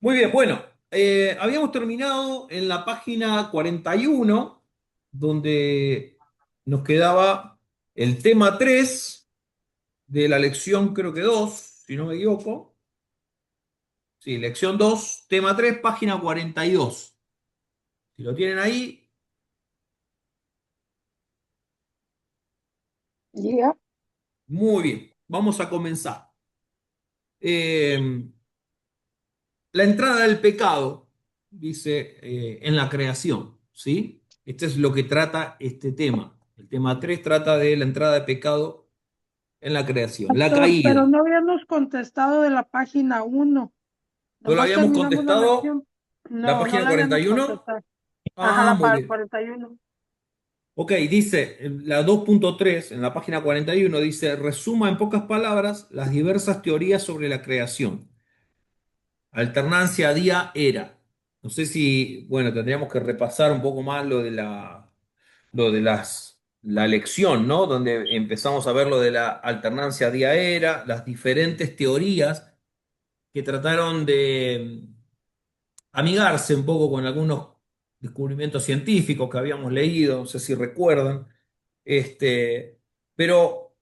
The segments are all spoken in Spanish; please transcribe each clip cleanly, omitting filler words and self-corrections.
Muy bien, bueno, habíamos terminado en la página 41, donde nos quedaba el tema 3 de la lección, creo que 2, si no me equivoco. Sí, lección 2, tema 3, página 42. Si lo tienen ahí, Ya, muy bien, vamos a comenzar. Eh, la entrada del pecado, dice, en la creación, ¿sí? Este es lo que trata este tema. El tema 3 trata de la entrada de pecado en la creación, la doctor, pero caída. no habíamos contestado de la página 1. ¿No lo Nomás habíamos terminamos la contestado? lección. ¿La No, no página la habíamos 41? contestado. Ajá, Ah, muy bien. 41. Ok, dice, la 2.3 en la página 41 dice, resuma en pocas palabras las diversas teorías sobre la creación. Alternancia día-era. No sé si, bueno, tendríamos que repasar un poco más lo de la lección, ¿no? Donde empezamos a ver lo de la alternancia día-era, las diferentes teorías que trataron de amigarse un poco con algunos descubrimientos científicos que habíamos leído, no sé si recuerdan. Pero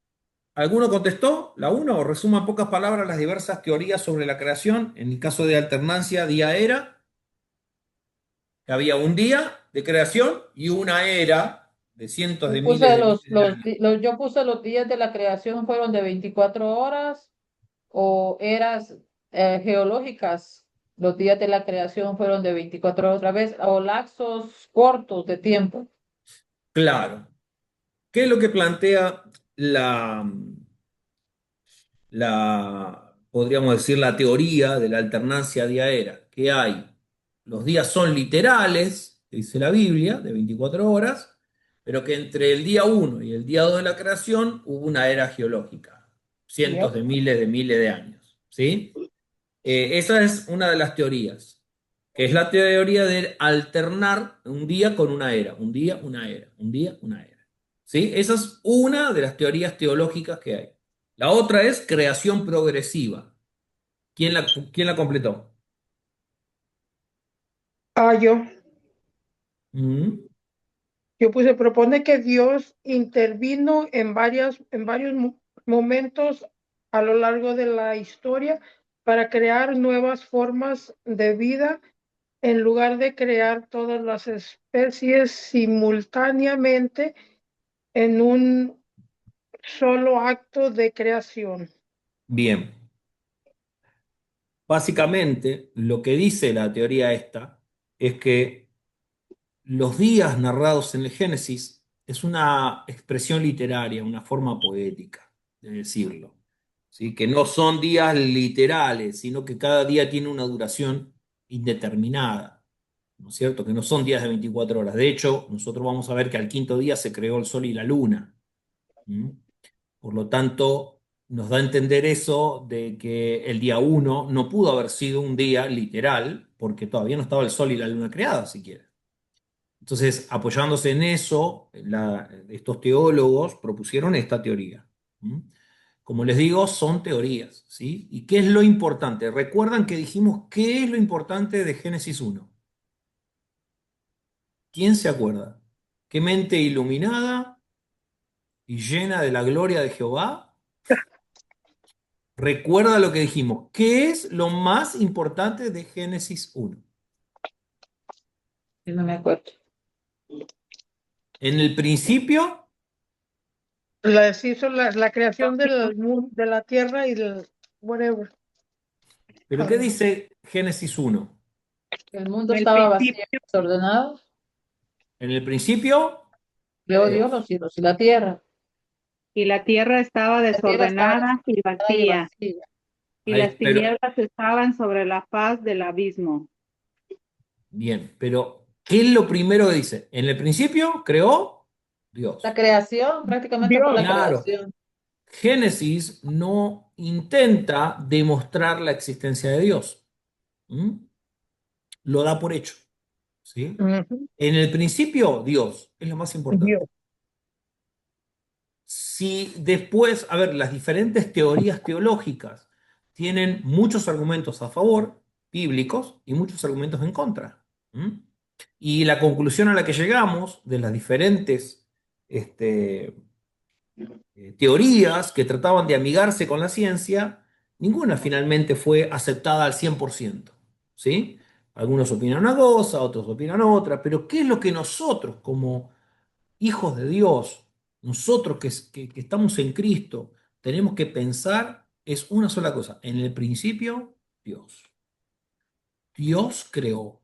¿alguno contestó? ¿La uno resuma en pocas palabras las diversas teorías sobre la creación? En el caso de alternancia día-era, que había un día de creación y una era de cientos Yo de miles puse de miles de años. yo puse los días de la creación fueron de 24 horas o eras geológicas. Los días de la creación fueron de 24 horas otra vez o lapsos cortos de tiempo. Claro. ¿Qué es lo que plantea podríamos decir, la teoría de la alternancia día-era? Que hay, los días son literales, dice la Biblia, de 24 horas, pero que entre el día uno y el día 2 de la creación hubo una era geológica, cientos Yep. de miles de años, ¿sí? Esa es una de las teorías, que es la teoría de alternar un día con una era, un día, una era, un día, una era. ¿Sí? Esa es una de las teorías teológicas que hay. La otra es creación progresiva. ¿Quién la completó? Ah, yo. Mm, Yo puse, propone que Dios intervino en varios momentos a lo largo de la historia para crear nuevas formas de vida en lugar de crear todas las especies simultáneamente en un solo acto de creación. bien. Básicamente, lo que dice la teoría esta es que los días narrados en el Génesis es una expresión literaria, una forma poética de decirlo. ¿Sí? Que no son días literales, sino que cada día tiene una duración indeterminada, ¿no es cierto? Que no son días de 24 horas. De hecho, nosotros vamos a ver que al quinto día se creó el sol y la luna. ¿Mm? Por lo tanto, nos da a entender eso de que el día uno no pudo haber sido un día literal, porque todavía no estaba el sol y la luna creada siquiera. Entonces, apoyándose en eso, estos teólogos propusieron esta teoría. ¿Mm? Como les digo, son teorías, ¿sí? ¿Y qué es lo importante? ¿Recuerdan que dijimos qué es lo importante de Génesis uno? ¿Quién se acuerda? ¿Qué mente iluminada y llena de la gloria de Jehová? Recuerda lo que dijimos. ¿Qué es lo más importante de Génesis uno? Si no me acuerdo. En el principio, Les hizo la creación de la tierra y del whatever. ¿pero qué dice Génesis uno? El mundo En el estaba vacío principio, y desordenado. En el principio, Creó Dios Dios. los cielos y la tierra. Y la tierra estaba La tierra estaba desordenada y desordenada y vacía, vacía. y las Pero, tinieblas estaban sobre la faz del abismo. bien, pero ¿qué es lo primero que dice? En el principio creó La Dios. creación prácticamente fue Dios. la Claro, creación. Génesis no intenta demostrar la existencia de Dios. ¿Mm? Lo da por hecho, ¿sí? Ujú. En el principio, Dios es lo más importante. Dios. Si después, a ver, las diferentes teorías teológicas tienen muchos argumentos a favor, bíblicos, y muchos argumentos en contra. ¿Mm? Y la conclusión a la que llegamos de las diferentes este, teorías que trataban de amigarse con la ciencia, ninguna finalmente fue aceptada al 100%. ¿Sí? Algunos opinan una cosa, otros opinan otra, pero ¿qué es lo que nosotros como hijos de Dios, nosotros que estamos en Cristo, tenemos que pensar? Es una sola cosa. En el principio, Dios. Dios creó,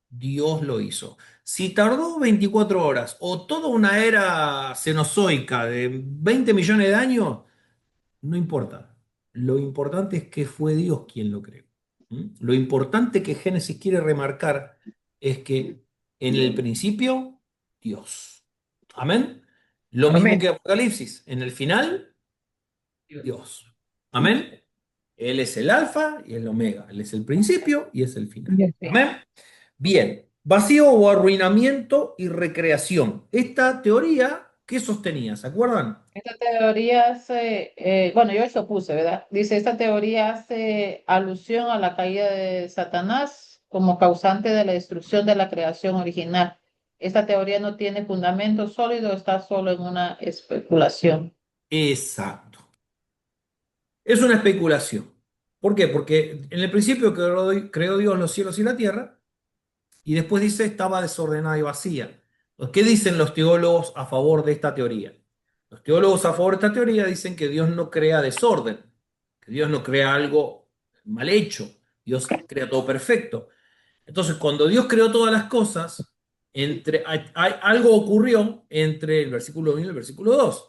Dios lo hizo. Si tardó 24 horas o toda una era cenozoica de 20 millones de años, no importa. Lo importante es que fue Dios quien lo creó. ¿Mm? Lo importante que Génesis quiere remarcar es que en el principio, Dios. Amén. Lo mismo Amén. que Apocalipsis. En el final, Dios. Amén. Él es el alfa y el omega. Él es el principio y es el final. Amén. Bien. Vacío o arruinamiento y recreación. Esta teoría, ¿qué sostenía? ¿Se acuerdan? Esta teoría hace, bueno, yo eso puse, ¿verdad? Dice, esta teoría hace alusión a la caída de Satanás como causante de la destrucción de la creación original. Esta teoría no tiene fundamento sólido, está solo en una especulación. Exacto. Es una especulación. ¿Por qué? Porque en el principio creó Dios los cielos y la tierra, y después dice estaba desordenada y vacía. Entonces, ¿qué dicen los teólogos a favor de esta teoría? Los teólogos a favor de esta teoría dicen que Dios no crea desorden, que Dios no crea algo mal hecho, Dios crea todo perfecto. Entonces, cuando Dios creó todas las cosas, algo ocurrió entre el versículo 1 y el versículo 2.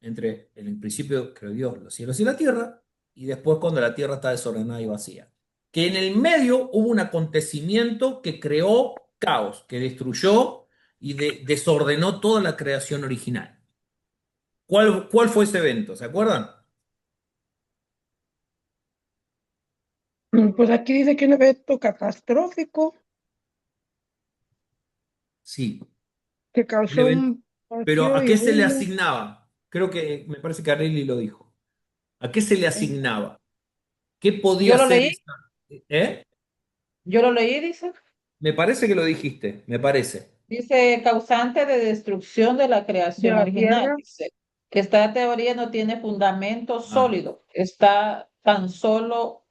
Entre en el principio creó Dios los cielos y la tierra, y después cuando la tierra está desordenada y vacía. Que en el medio hubo un acontecimiento que creó caos, que destruyó y desordenó toda la creación original. ¿Cuál fue ese evento? ¿Se acuerdan? Pues aquí dice que un evento catastrófico Sí, que un causó evento. un Pero vacío ¿a y qué se le ruina. asignaba? Creo que me parece que Arely lo dijo. ¿A qué se le asignaba? ¿Qué podía Yo lo hacer leí, esta? ¿Eh? yo lo leí, dice. Me parece que lo dijiste, me parece. Dice, causante de destrucción de la De creación la original. tierra. Dice que esta teoría no tiene fundamento Ah, sólido, es tan solo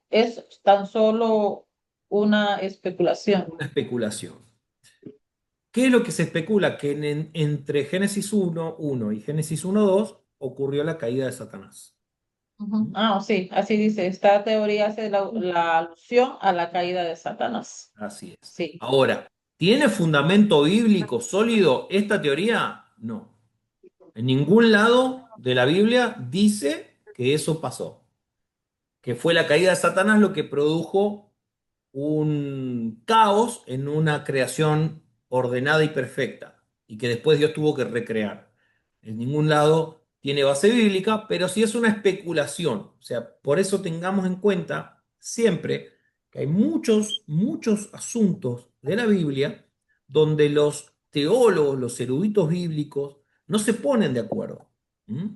una especulación. una especulación. ¿Qué es lo que se especula? Que entre Génesis 1:1 y Génesis 1:2 ocurrió la caída de Satanás. Ujú. ¿Mm? Ah, sí, así dice. Esta teoría hace la alusión a la caída de Satanás. Así es. Sí. Ahora, ¿tiene fundamento bíblico sólido esta teoría? No. En ningún lado de la Biblia dice que eso pasó, que fue la caída de Satanás lo que produjo un caos en una creación ordenada y perfecta, y que después Dios tuvo que recrear. En ningún lado tiene base bíblica, pero sí es una especulación. O sea, por eso tengamos en cuenta siempre que hay muchos asuntos de la Biblia donde los teólogos, los eruditos bíblicos, no se ponen de acuerdo. ¿Mm?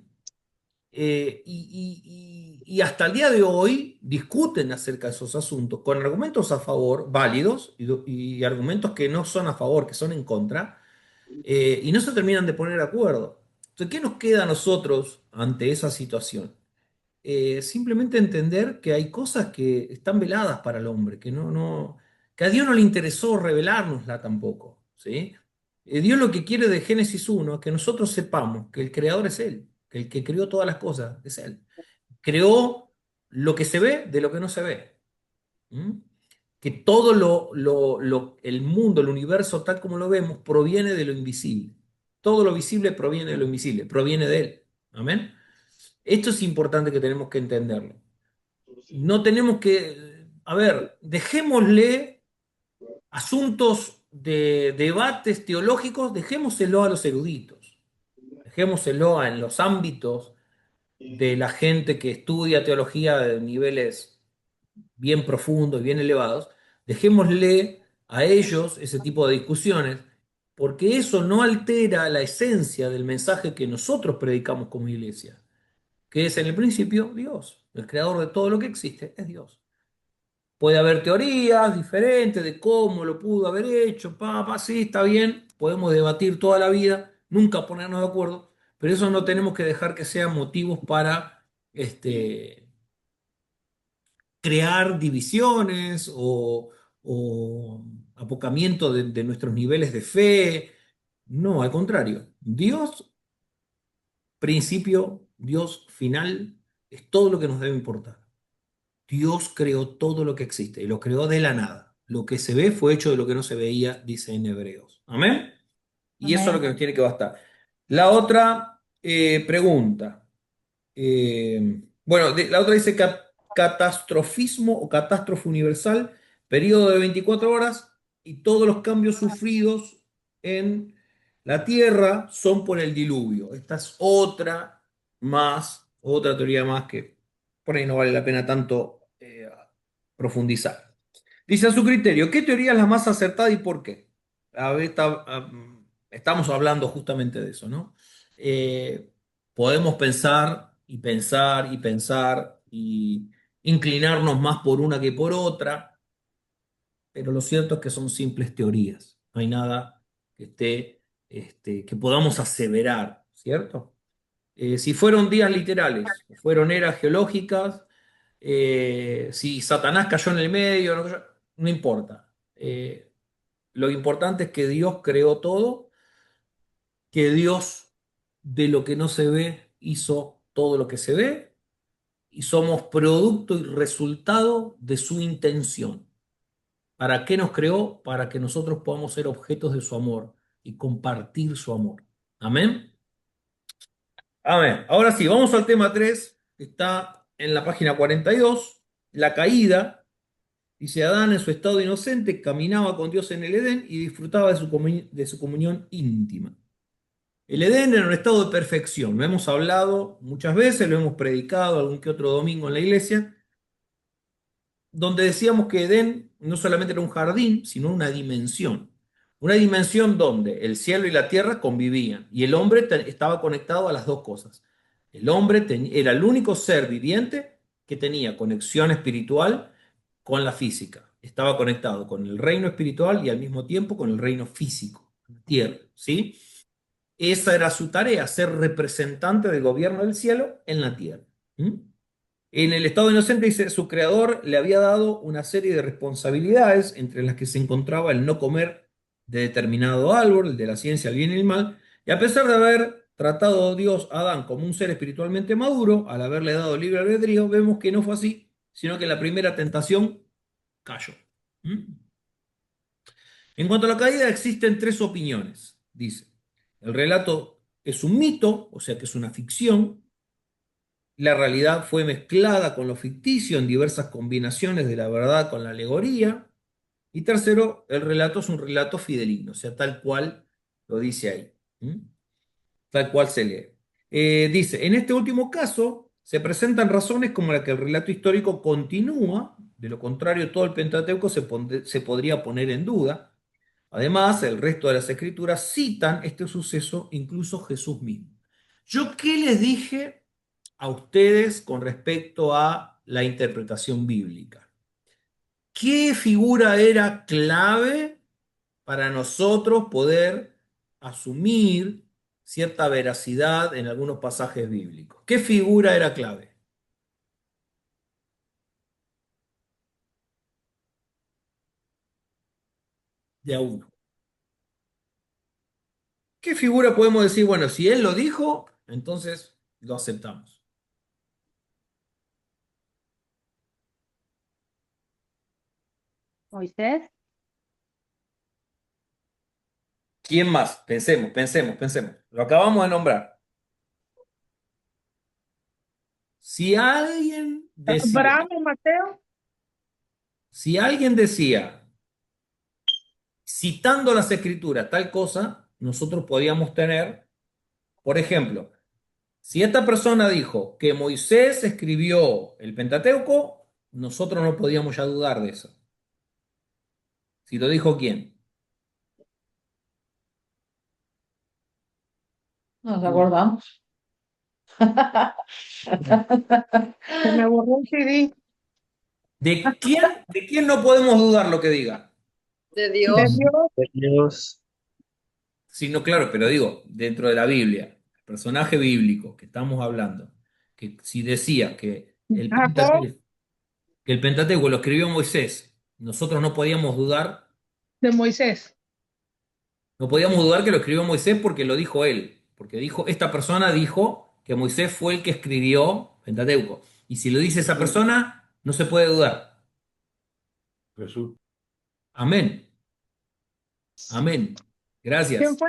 Y hasta el día de hoy discuten acerca de esos asuntos con argumentos a favor, válidos, y argumentos que no son a favor, que son en contra, y no se terminan de poner de acuerdo. Entonces, ¿qué nos queda a nosotros ante esa situación? Simplemente entender que hay cosas que están veladas para el hombre, que a Dios no le interesó revelárnosla tampoco, ¿sí? Dios lo que quiere de Génesis 1 es que nosotros sepamos que el creador es Él, que el que creó todas las cosas es Él. Creó lo que se ve de lo que no se ve. ¿Mm? Que todo el mundo, el universo tal como lo vemos, proviene de lo invisible. Todo lo visible proviene de lo invisible, proviene de Él. Amén. Esto es importante que tenemos que entenderlo. No tenemos que, a ver, dejémosle asuntos de debates teológicos, dejémoselo a los eruditos, dejémoselo en los ámbitos de la gente que estudia teología de niveles bien profundos y bien elevados, dejémosle a ellos ese tipo de discusiones, porque eso no altera la esencia del mensaje que nosotros predicamos como iglesia, que es en el principio Dios. El creador de todo lo que existe es Dios. Puede haber teorías diferentes de cómo lo pudo haber hecho, sí, está bien, podemos debatir toda la vida, nunca ponernos de acuerdo, pero eso no tenemos que dejar que sean motivos para crear divisiones o apocamiento de nuestros niveles de fe. No, al contrario, Dios principio, Dios final, es todo lo que nos debe importar. Dios creó todo lo que existe y lo creó de la nada. Lo que se ve fue hecho de lo que no se veía, dice en Hebreos. Amén. Y eso es lo Amén. que nos tiene que bastar. La otra pregunta. Bueno, la otra dice catastrofismo o catástrofe universal, periodo de 24 horas y todos los cambios sufridos en la Tierra son por el diluvio. Esta es otra teoría más que por ahí no vale la pena tanto profundizar. Dice a su criterio, ¿qué teoría es la más acertada y por qué? A ver, estamos hablando justamente de eso, ¿no? Eh, Podemos pensar y pensar y pensar y inclinarnos más por una que por otra, pero lo cierto es que son simples teorías. No hay nada que esté, que podamos aseverar, ¿cierto? Si fueron días literales, fueron eras geológicas, si Satanás cayó en el medio, no importa. Lo importante es que Dios creó todo, que Dios de lo que no se ve hizo todo lo que se ve y somos producto y resultado de su intención. ¿Para qué nos creó? Para que nosotros podamos ser objetos de su amor y compartir su amor. Amén. Amén. Ahora sí, vamos al tema 3 que está en la página 42, la caída. Dice, Adán en su estado inocente caminaba con Dios en el Edén y disfrutaba de su comunión íntima. El Edén era un estado de perfección. Lo hemos hablado muchas veces, lo hemos predicado algún que otro domingo en la iglesia, donde decíamos que Edén no solamente era un jardín, sino una dimensión. Una dimensión donde el cielo y la tierra convivían y el hombre estaba conectado a las dos cosas. El hombre era el único ser viviente que tenía conexión espiritual con la física. Estaba conectado con el reino espiritual y al mismo tiempo con el reino físico, la tierra, ¿sí? Esa era su tarea, ser representante del gobierno del cielo en la tierra. ¿Mm? En el estado inocente dice, su creador le había dado una serie de responsabilidades, entre las que se encontraba el no comer de determinado árbol, el de la ciencia, el bien y el mal, y a pesar de haber tratado Dios a Adán como un ser espiritualmente maduro, al haberle dado libre albedrío, vemos que no fue así, sino que en la primera tentación cayó. ¿Mm? En cuanto a la caída, existen tres opiniones. Dice, el relato es un mito, o sea que es una ficción. La realidad fue mezclada con lo ficticio en diversas combinaciones de la verdad con la alegoría. Y tercero, el relato es un relato fidedigno, o sea, tal cual lo dice ahí. ¿Mm? Tal cual se lee. Dice, en este último caso, se presentan razones como la que el relato histórico continúa, de lo contrario, todo el Pentateuco se podría poner en duda. Además, el resto de las escrituras citan este suceso, incluso Jesús mismo. ¿Yo qué les dije a ustedes con respecto a la interpretación bíblica? ¿Qué figura era clave para nosotros poder asumir cierta veracidad en algunos pasajes bíblicos? ¿Qué figura era clave? De a uno. ¿Qué figura podemos decir? Bueno, si él lo dijo, entonces lo aceptamos. Moisés, ¿Quién más? Pensemos, pensemos, pensemos. Lo acabamos de nombrar. Si alguien decía, Bravo, Mateo. si alguien decía, citando las escrituras tal cosa, nosotros podíamos tener, por ejemplo, si esta persona dijo que Moisés escribió el Pentateuco, nosotros no podíamos ya dudar de eso. Si lo dijo quién. Nos acordamos. Se me borró el CD. ¿De quién no podemos dudar lo que diga? De De Dios. Dios, de Dios. Sí, no, claro, pero digo, dentro de la Biblia, el personaje bíblico que estamos hablando, que si decía Jacob, Que el Pentateuco lo escribió Moisés, nosotros de Moisés. no podíamos dudar que lo escribió Moisés porque lo dijo él, porque dijo, esta persona dijo que Moisés fue el que escribió Pentateuco. Y si lo dice esa persona, no se puede dudar. Jesús. Amén. Amén. ¿Quién Gracias. fue?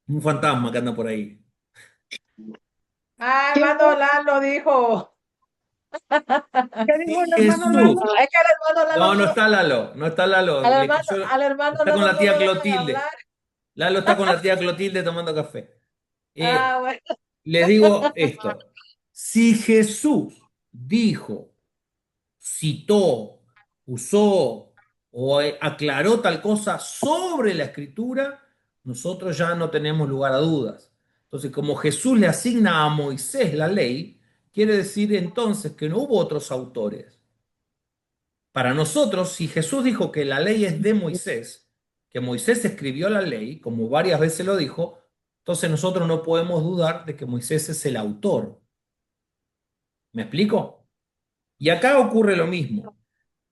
Un fantasma que anda por ahí. Ah, ¿Quién hermano fue? Lalo dijo. ¿Qué dijo el hermano Jesús. Lalo? Es que al hermano Lalo No, no no lo, está Lalo, no está Lalo. al hermano Está con Lalo la no lo tía dejan Clotilde. hablar. Lalo está con la tía Clotilde tomando café. Ah, bueno. Les digo esto. Si Jesús dijo, citó, usó o aclaró tal cosa sobre la escritura, nosotros ya no tenemos lugar a dudas. Entonces, como Jesús le asigna a Moisés la ley, quiere decir entonces que no hubo otros autores. Para nosotros, si Jesús dijo que la ley es de Moisés, que Moisés escribió la ley, como varias veces lo dijo, entonces nosotros no podemos dudar de que Moisés es el autor. ¿Me explico? Y acá ocurre lo mismo.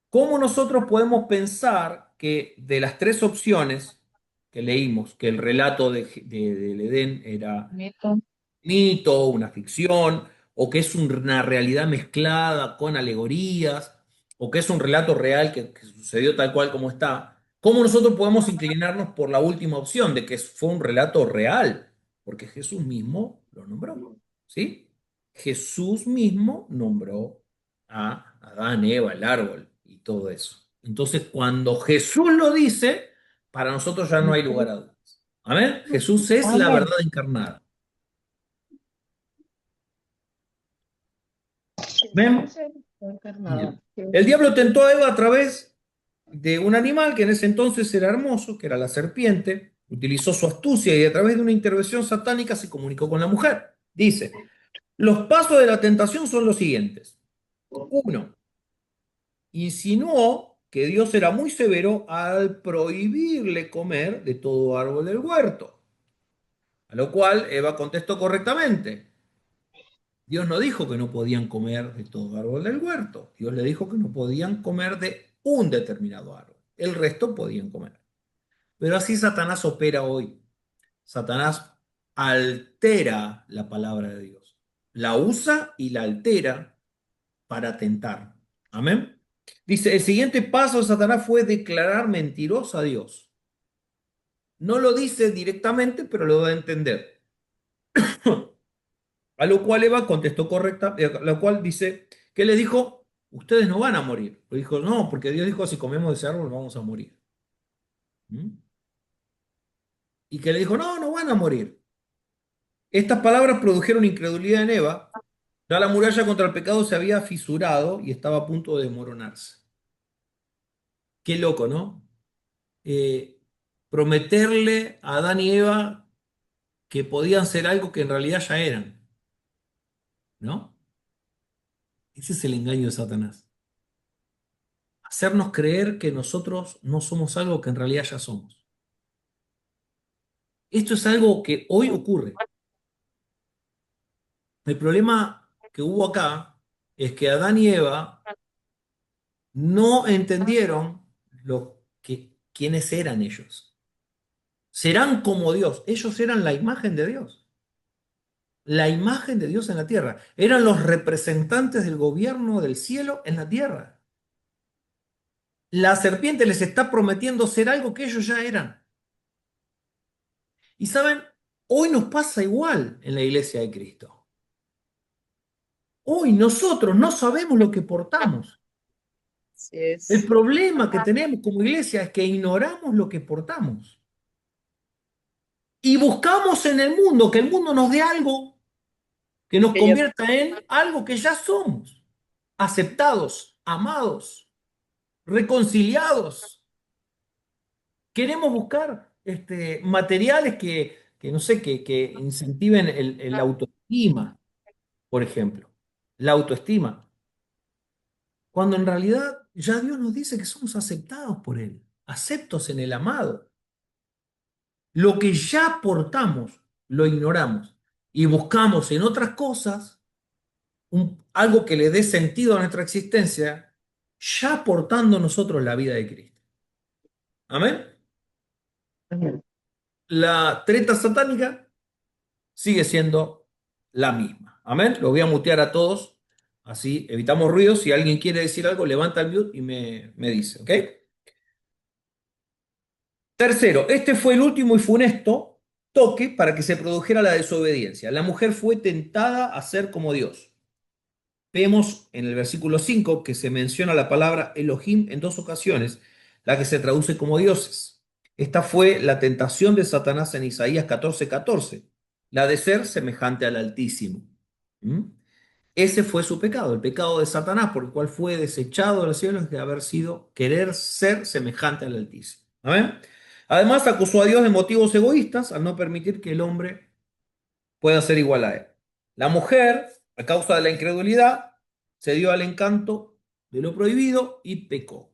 ¿Cómo nosotros podemos pensar que de las tres opciones que leímos, que el relato del Edén era Mito. mito, una ficción, o que es una realidad mezclada con alegorías, o que es un relato real que sucedió tal cual como está? ¿Cómo nosotros podemos inclinarnos por la última opción de que fue un relato real? Porque Jesús mismo lo nombró, ¿sí? Jesús mismo nombró a Adán, Eva, el árbol y todo eso. Entonces, cuando Jesús lo dice, para nosotros ya no hay lugar a dudas. Amén. Jesús es la Amén. verdad encarnada. Amén. Bien. El diablo tentó a Eva a través de un animal que en ese entonces era hermoso, que era la serpiente. Utilizó su astucia y a través de una intervención satánica se comunicó con la mujer. Dice, los pasos de la tentación son los siguientes. Uno, insinuó que Dios era muy severo al prohibirle comer de todo árbol del huerto. A lo cual Eva contestó correctamente. Dios no dijo que no podían comer de todo árbol del huerto. Dios le dijo que no podían comer de un determinado árbol. El resto podían comer. Pero así Satanás opera hoy. Satanás altera la palabra de Dios. La usa y la altera para tentar. Amén. Dice, el siguiente paso de Satanás fue declarar mentiroso a Dios. No lo dice directamente, pero lo da a entender. A lo cual Eva contestó correcta, a lo cual dice, ¿qué le dijo? Ustedes no van a morir. Le dijo, no, porque Dios dijo, si comemos de ese árbol vamos a morir. ¿Mm? Y que le dijo, no, no van a morir. Estas palabras produjeron incredulidad en Eva. Ya la muralla contra el pecado se había fisurado y estaba a punto de desmoronarse. Qué loco, ¿no? Eh, Prometerle a Adán y Eva que podían ser algo que en realidad ya eran, ¿no? Ese es el engaño de Satanás. Hacernos creer que nosotros no somos algo que en realidad ya somos. Esto es algo que hoy ocurre. El problema que hubo acá es que Adán y Eva no entendieron quiénes eran ellos. Serán como Dios. Ellos eran la imagen de Dios. La imagen de Dios en la tierra. Eran los representantes del gobierno del cielo en la tierra. La serpiente les está prometiendo ser algo que ellos ya eran. Y saben, hoy nos pasa igual en la iglesia de Cristo. Hoy nosotros no sabemos lo que portamos. Así es. El problema que tenemos como iglesia es que ignoramos lo que portamos. Y buscamos en el mundo que el mundo nos dé algo que nos convierta en algo que ya somos. Aceptados, amados, reconciliados. Queremos buscar materiales que no sé, que incentiven el autoestima, por ejemplo. La autoestima. Cuando en realidad ya Dios nos dice que somos aceptados por Él, aceptos en el amado. Lo que ya aportamos, lo ignoramos y buscamos en otras cosas algo que le dé sentido a nuestra existencia, ya aportando nosotros la vida de Cristo. Amén. La treta satánica sigue siendo la misma. Amén. Lo voy a mutear a todos, así evitamos ruidos. Si alguien quiere decir algo, levanta el mute y me dice, ¿ok? Tercero, este fue el último y funesto toque para que se produjera la desobediencia. La mujer fue tentada a ser como Dios. Vemos en el versículo 5 que se menciona la palabra Elohim en dos ocasiones, la que se traduce como dioses. Esta fue la tentación de Satanás en Isaías 14:14, la de ser semejante al Altísimo. ¿Mm? Ese fue su pecado, el pecado de Satanás, por el cual fue desechado de los cielos de haber sido querer ser semejante al Altísimo. ¿Amén? Además, acusó a Dios de motivos egoístas al no permitir que el hombre pueda ser igual a él. La mujer, a causa de la incredulidad, se dio al encanto de lo prohibido y pecó.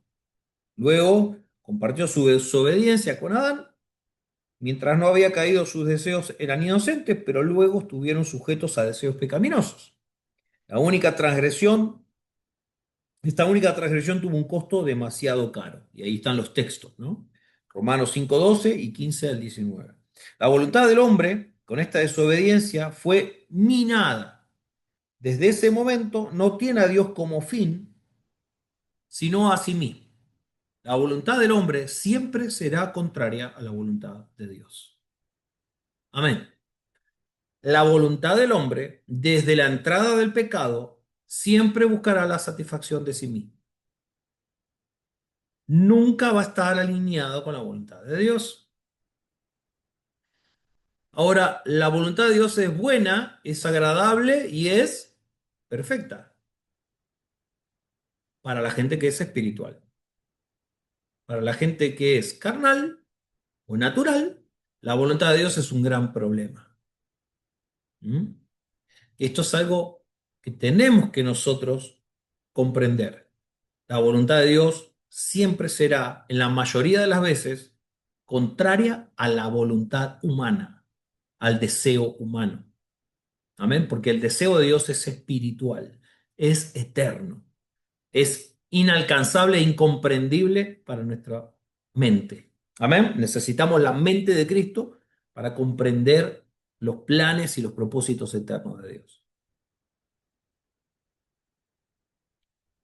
Luego compartió su desobediencia con Adán. Mientras no había caído, sus deseos eran inocentes, pero luego estuvieron sujetos a deseos pecaminosos. La única transgresión, esta única transgresión tuvo un costo demasiado caro. Y ahí están los textos, ¿no? Romanos 5:12 y 15 al 19. La voluntad del hombre, con esta desobediencia, fue minada. Desde ese momento no tiene a Dios como fin, sino a sí mismo. La voluntad del hombre siempre será contraria a la voluntad de Dios. Amén. La voluntad del hombre, desde la entrada del pecado, siempre buscará la satisfacción de sí mismo. Nunca va a estar alineado con la voluntad de Dios. Ahora, la voluntad de Dios es buena, es agradable y es perfecta para la gente que es espiritual. Para la gente que es carnal o natural, la voluntad de Dios es un gran problema. ¿Mm? Esto es algo que tenemos que nosotros comprender. La voluntad de Dios siempre será, en la mayoría de las veces, contraria a la voluntad humana, al deseo humano. Amén, porque el deseo de Dios es espiritual, es eterno, es inalcanzable e incomprendible para nuestra mente. Amén, necesitamos la mente de Cristo para comprender los planes y los propósitos eternos de Dios.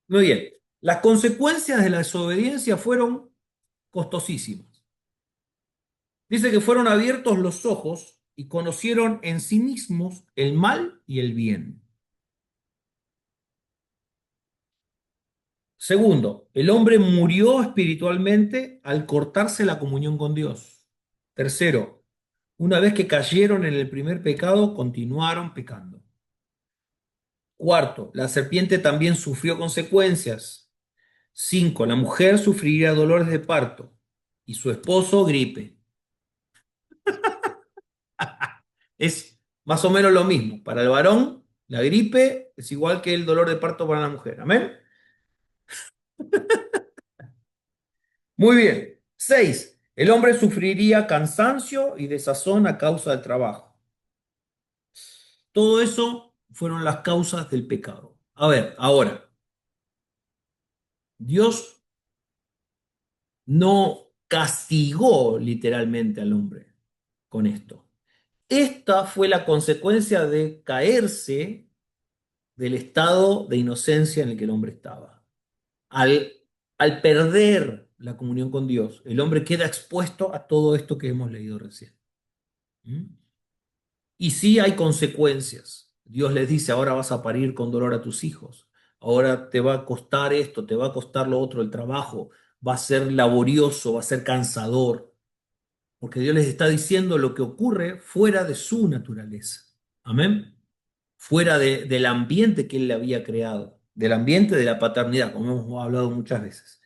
Muy bien, las consecuencias de la desobediencia fueron costosísimas. Dice que fueron abiertos los ojos y conocieron en sí mismos el mal y el bien. Segundo, el hombre murió espiritualmente al cortarse la comunión con Dios. Tercero, una vez que cayeron en el primer pecado, continuaron pecando. Cuarto, la serpiente también sufrió consecuencias. Cinco, la mujer sufriría dolores de parto y su esposo gripe. Es más o menos lo mismo. Para el varón, la gripe es igual que el dolor de parto para la mujer. ¿Amén? Muy bien. 6. El hombre sufriría cansancio y desazón a causa del trabajo. Todo eso fueron las causas del pecado. A ver, ahora, Dios no castigó literalmente al hombre con esto. Esta fue la consecuencia de caerse del estado de inocencia en el que el hombre estaba. Al, al perder la comunión con Dios, el hombre queda expuesto a todo esto que hemos leído recién. ¿Mm? Y sí hay consecuencias. Dios les dice, ahora vas a parir con dolor a tus hijos, ahora te va a costar esto, te va a costar lo otro, el trabajo va a ser laborioso, va a ser cansador, porque Dios les está diciendo lo que ocurre fuera de su naturaleza. Amén. Fuera del ambiente que Él le había creado, del ambiente de la paternidad, como hemos hablado muchas veces.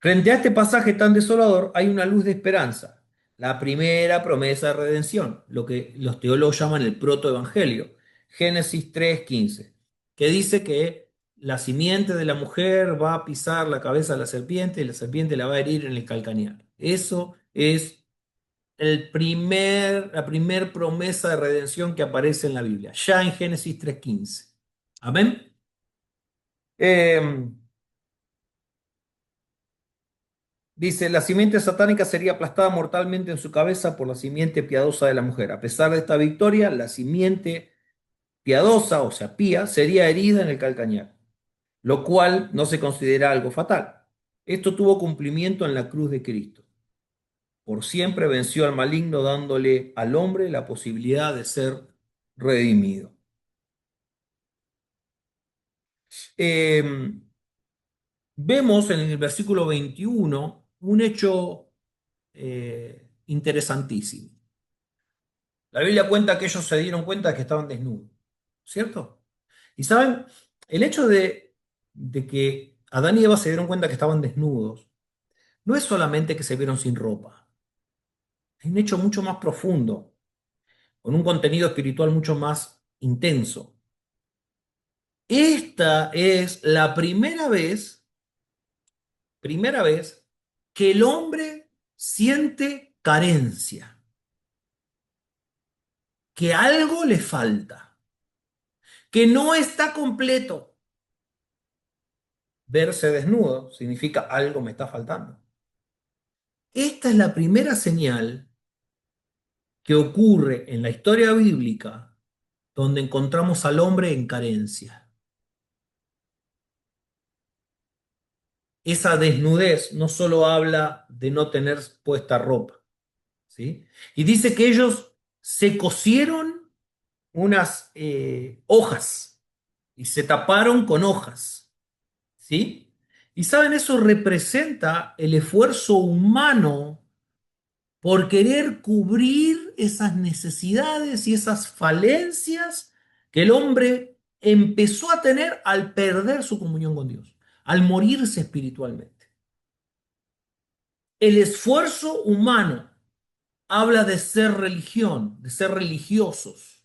Frente a este pasaje tan desolador hay una luz de esperanza. la primera promesa de redención, lo que los teólogos llaman el protoevangelio, Génesis 3:15, que dice que la simiente de la mujer va a pisar la cabeza de la serpiente y la serpiente la va a herir en el calcañar. Eso es la primer promesa de redención que aparece en la Biblia, ya en Génesis 3:15. Amén. Eh, Dice, la simiente satánica sería aplastada mortalmente en su cabeza por la simiente piadosa de la mujer. A pesar de esta victoria, la simiente piadosa, o sea, pía, sería herida en el calcañar, lo cual no se considera algo fatal. Esto tuvo cumplimiento en la cruz de Cristo. Por siempre venció al maligno dándole al hombre la posibilidad de ser redimido. Eh, Vemos en el versículo 21 un hecho interesantísimo. La Biblia cuenta que ellos se dieron cuenta de que estaban desnudos, ¿cierto? Y saben, el hecho de que Adán y Eva se dieron cuenta que estaban desnudos, no es solamente que se vieron sin ropa, es un hecho mucho más profundo, con un contenido espiritual mucho más intenso. Esta es la primera vez que el hombre siente carencia, que algo le falta, que no está completo. Verse desnudo significa algo me está faltando. Esta es la primera señal que ocurre en la historia bíblica donde encontramos al hombre en carencia. Esa desnudez no solo habla de no tener puesta ropa, ¿sí? Y dice que ellos se cosieron unas hojas y se taparon con hojas, ¿sí? Y saben, eso representa el esfuerzo humano por querer cubrir esas necesidades y esas falencias que el hombre empezó a tener al perder su comunión con Dios, al morirse espiritualmente. El esfuerzo humano habla de ser religión, de ser religiosos,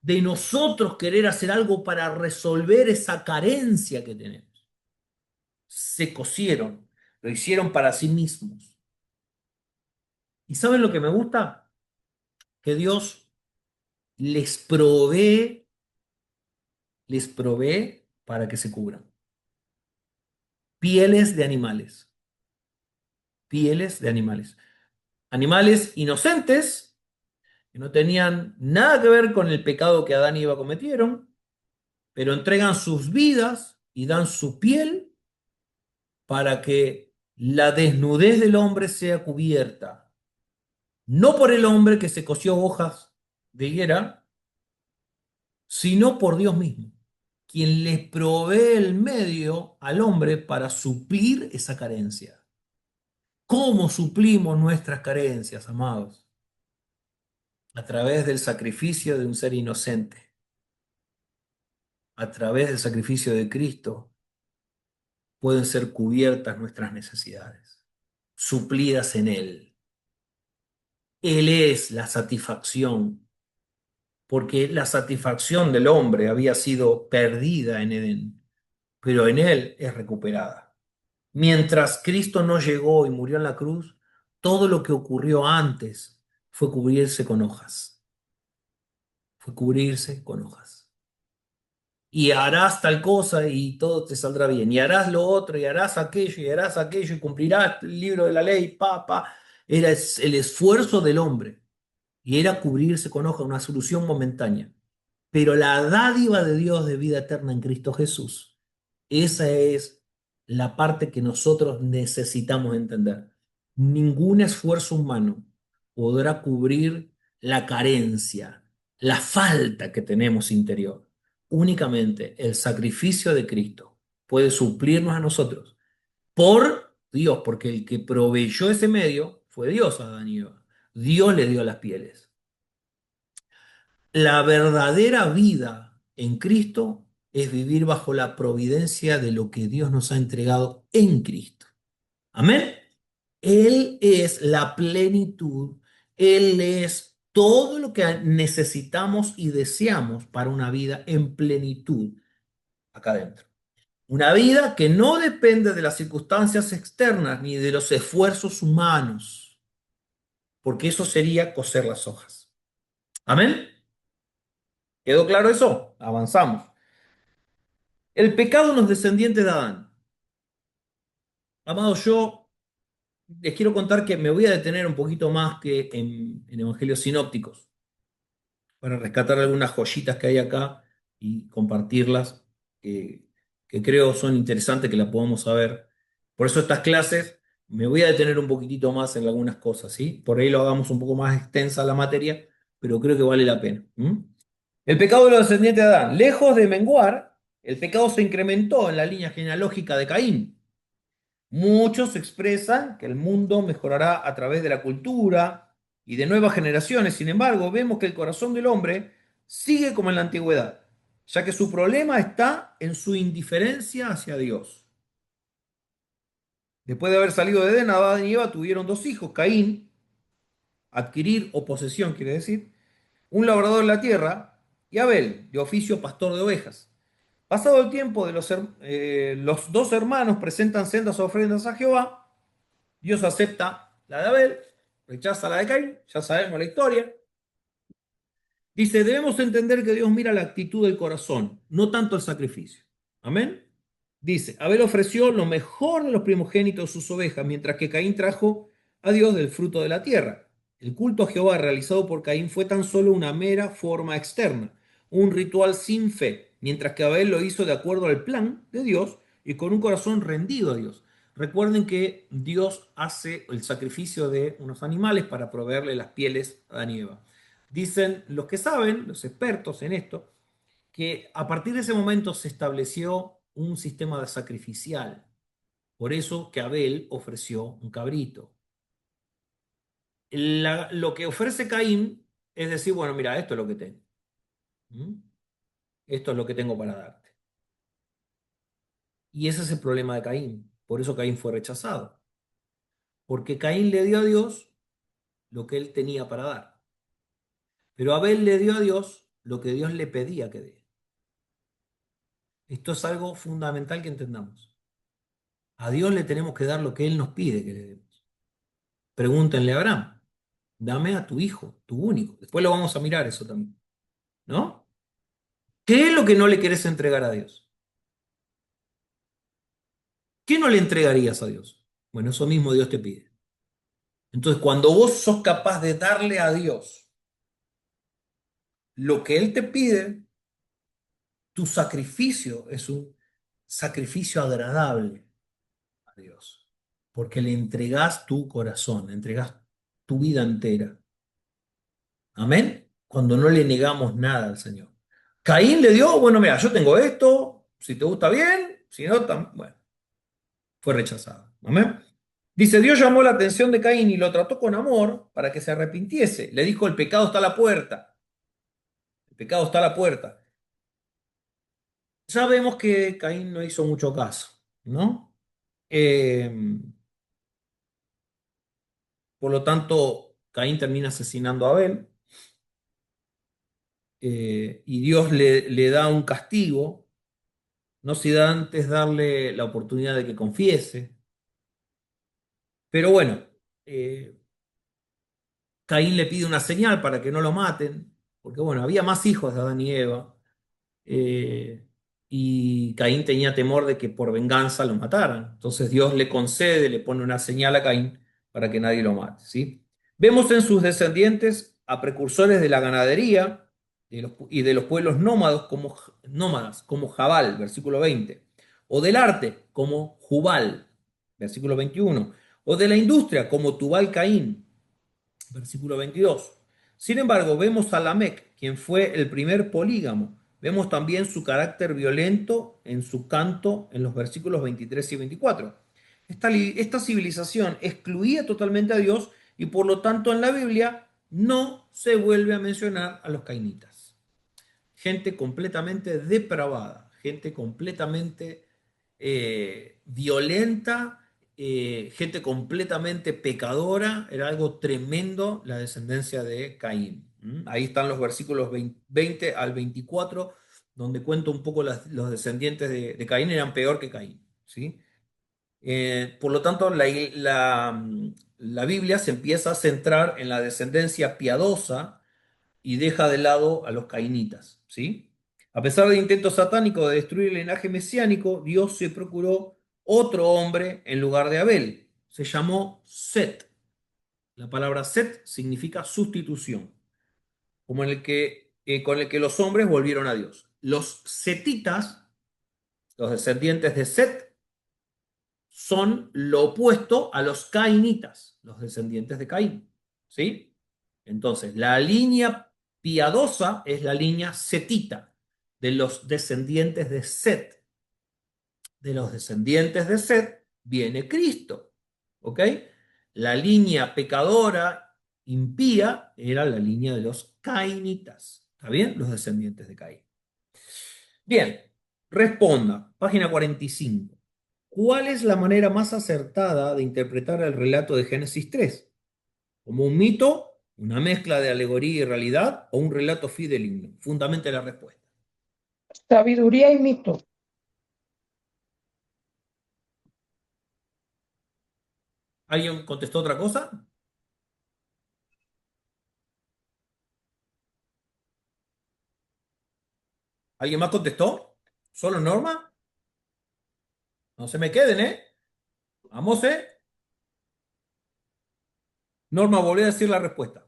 de nosotros querer hacer algo para resolver esa carencia que tenemos. Se cosieron, lo hicieron para sí mismos. ¿Y saben lo que me gusta? Que Dios les provee para que se cubran. Pieles de animales, pieles de animales. Animales inocentes, que no tenían nada que ver con el pecado que Adán y Eva cometieron, pero entregan sus vidas y dan su piel para que la desnudez del hombre sea cubierta, no por el hombre que se cosió hojas de higuera, sino por Dios mismo, quien les provee el medio al hombre para suplir esa carencia. ¿Cómo suplimos nuestras carencias, amados? A través del sacrificio de un ser inocente, a través del sacrificio de Cristo, pueden ser cubiertas nuestras necesidades, suplidas en Él. Él es la satisfacción, porque la satisfacción del hombre había sido perdida en Edén, pero en Él es recuperada. Mientras Cristo no llegó y murió en la cruz, todo lo que ocurrió antes fue cubrirse con hojas. Fue cubrirse con hojas. Y harás tal cosa y todo te saldrá bien. Y harás lo otro, y harás aquello, y harás aquello, y cumplirás el libro de la ley, pa. Era el esfuerzo del hombre. Y era cubrirse con hojas, una solución momentánea. Pero la dádiva de Dios de vida eterna en Cristo Jesús, esa es la parte que nosotros necesitamos entender. Ningún esfuerzo humano podrá cubrir la carencia, la falta que tenemos interior. Únicamente el sacrificio de Cristo puede suplirnos a nosotros por Dios, porque el que proveyó ese medio fue Dios a Adán y Eva. Dios le dio las pieles. La verdadera vida en Cristo es vivir bajo la providencia de lo que Dios nos ha entregado en Cristo. Amén. Él es la plenitud, Él es todo lo que necesitamos y deseamos para una vida en plenitud acá adentro. Una vida que no depende de las circunstancias externas ni de los esfuerzos humanos, porque eso sería coser las hojas. ¿Amén? ¿Quedó claro eso? Avanzamos. El pecado en los descendientes de Adán. Amados, yo les quiero contar que me voy a detener un poquito más que en Evangelios sinópticos para rescatar algunas joyitas que hay acá y compartirlas, que, que creo son interesantes que las podamos saber. Por eso estas clases me voy a detener un poquitito más en algunas cosas, ¿sí? Por ahí lo hagamos un poco más extensa la materia, pero creo que vale la pena. El pecado de los descendientes de Adán. Lejos de menguar, el pecado se incrementó en la línea genealógica de Caín. Muchos expresan que el mundo mejorará a través de la cultura y de nuevas generaciones. Sin embargo, vemos que el corazón del hombre sigue como en la antigüedad, ya que su problema está en su indiferencia hacia Dios. Después de haber salido de Edén, Adán y Eva tuvieron dos hijos, Caín, adquirir o posesión quiere decir, un labrador en la tierra, y Abel, de oficio pastor de ovejas. Pasado el tiempo de los dos hermanos presentan sendas ofrendas a Jehová. Dios acepta la de Abel, rechaza la de Caín, ya sabemos la historia. Dice, debemos entender que Dios mira la actitud del corazón, no tanto el sacrificio. Amén. Dice, Abel ofreció lo mejor de los primogénitos de sus ovejas, mientras que Caín trajo a Dios del fruto de la tierra. El culto a Jehová realizado por Caín fue tan solo una mera forma externa, un ritual sin fe, mientras que Abel lo hizo de acuerdo al plan de Dios y con un corazón rendido a Dios. Recuerden que Dios hace el sacrificio de unos animales para proveerle las pieles a Adán y Eva. Dicen los que saben, los expertos en esto, que a partir de ese momento se estableció un sistema de sacrificial. Por eso que Abel ofreció un cabrito. Lo que ofrece Caín es decir, bueno, mira, esto es lo que tengo. ¿Mm? Esto es lo que tengo para darte. Y ese es el problema de Caín. Por eso Caín fue rechazado. Porque Caín le dio a Dios lo que él tenía para dar. Pero Abel le dio a Dios lo que Dios le pedía que dé. Esto es algo fundamental que entendamos. A Dios le tenemos que dar lo que Él nos pide que le demos. Pregúntenle a Abraham, dame a tu hijo, tu único. Después lo vamos a mirar eso también. ¿No? ¿Qué es lo que no le querés entregar a Dios? ¿Qué no le entregarías a Dios? Bueno, eso mismo Dios te pide. Entonces, cuando vos sos capaz de darle a Dios lo que Él te pide, tu sacrificio es un sacrificio agradable a Dios, porque le entregás tu corazón, le entregás tu vida entera. Amén. Cuando no le negamos nada al Señor. Caín le dio, bueno, mira, yo tengo esto, si te gusta bien, si no, bueno, fue rechazado. Amén. Dice, Dios llamó la atención de Caín y lo trató con amor para que se arrepintiese. Le dijo, el pecado está a la puerta. El pecado está a la puerta. Ya vemos que Caín no hizo mucho caso, ¿no? Eh, por lo tanto, Caín termina asesinando a Abel y Dios le da un castigo, no sin antes darle la oportunidad de que confiese. Pero bueno, eh, Caín le pide una señal para que no lo maten, porque bueno, había más hijos de Adán y Eva, eh, y Caín tenía temor de que por venganza lo mataran. Entonces Dios le concede, le pone una señal a Caín para que nadie lo mate, ¿sí? Vemos en sus descendientes a precursores de la ganadería y de los pueblos nómadas como Jabal, versículo 20, o del arte como Jubal, versículo 21, o de la industria como Tubal Caín, versículo 22. Sin embargo, vemos a Lamec, quien fue el primer polígamo. Vemos también su carácter violento en su canto en los versículos 23 y 24. Esta civilización excluía totalmente a Dios y por lo tanto en la Biblia no se vuelve a mencionar a los cainitas. Gente completamente depravada, gente completamente violenta gente completamente pecadora, era algo tremendo la descendencia de Caín. Ahí están los versículos 20 al 24, donde cuenta un poco los descendientes de Caín eran peor que Caín, ¿sí? Por lo tanto, la Biblia se empieza a centrar en la descendencia piadosa y deja de lado a los cainitas, ¿sí? A pesar del intento satánico de destruir el linaje mesiánico, Dios se procuró otro hombre en lugar de Abel. Se llamó Set. La palabra Set significa sustitución, como con el que los hombres volvieron a Dios. Los setitas, los descendientes de Set, son lo opuesto a los cainitas, los descendientes de Caín, ¿sí? Entonces, la línea piadosa es la línea setita, de los descendientes de Set. De los descendientes de Set viene Cristo, ¿ok? La línea pecadora, impía, era la línea de los cainitas, ¿está bien? Los descendientes de Caín. Bien, responda, página 45. ¿Cuál es la manera más acertada de interpretar el relato de Génesis 3? ¿Como un mito, una mezcla de alegoría y realidad o un relato fideligno? Fundamente la respuesta. Sabiduría y mito. ¿Alguien contestó otra cosa? ¿Alguien más contestó? ¿Solo Norma? No se me queden, ¿eh? Vamos, ¿eh? Norma, volví a decir la respuesta.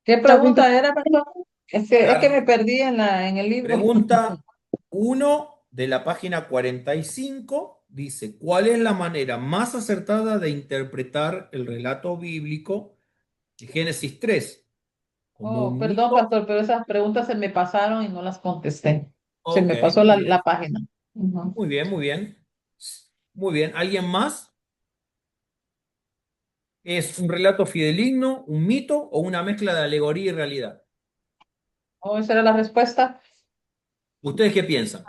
¿Qué pregunta era, perdón? Es que me La perdí en el libro. pregunta 1 de la página 45 dice, ¿cuál es la manera más acertada de interpretar el relato bíblico de Génesis 3? ¿Como Oh, un perdón, mito? pastor, pero esas preguntas se me pasaron y no las contesté. Se Ok, me pasó muy la bien. página. Ujú. Muy bien, muy bien. Muy bien. ¿Alguien más? ¿Es un relato fidedigno, un mito o una mezcla de alegoría y realidad? Oh, esa era la respuesta. ¿Ustedes qué piensan?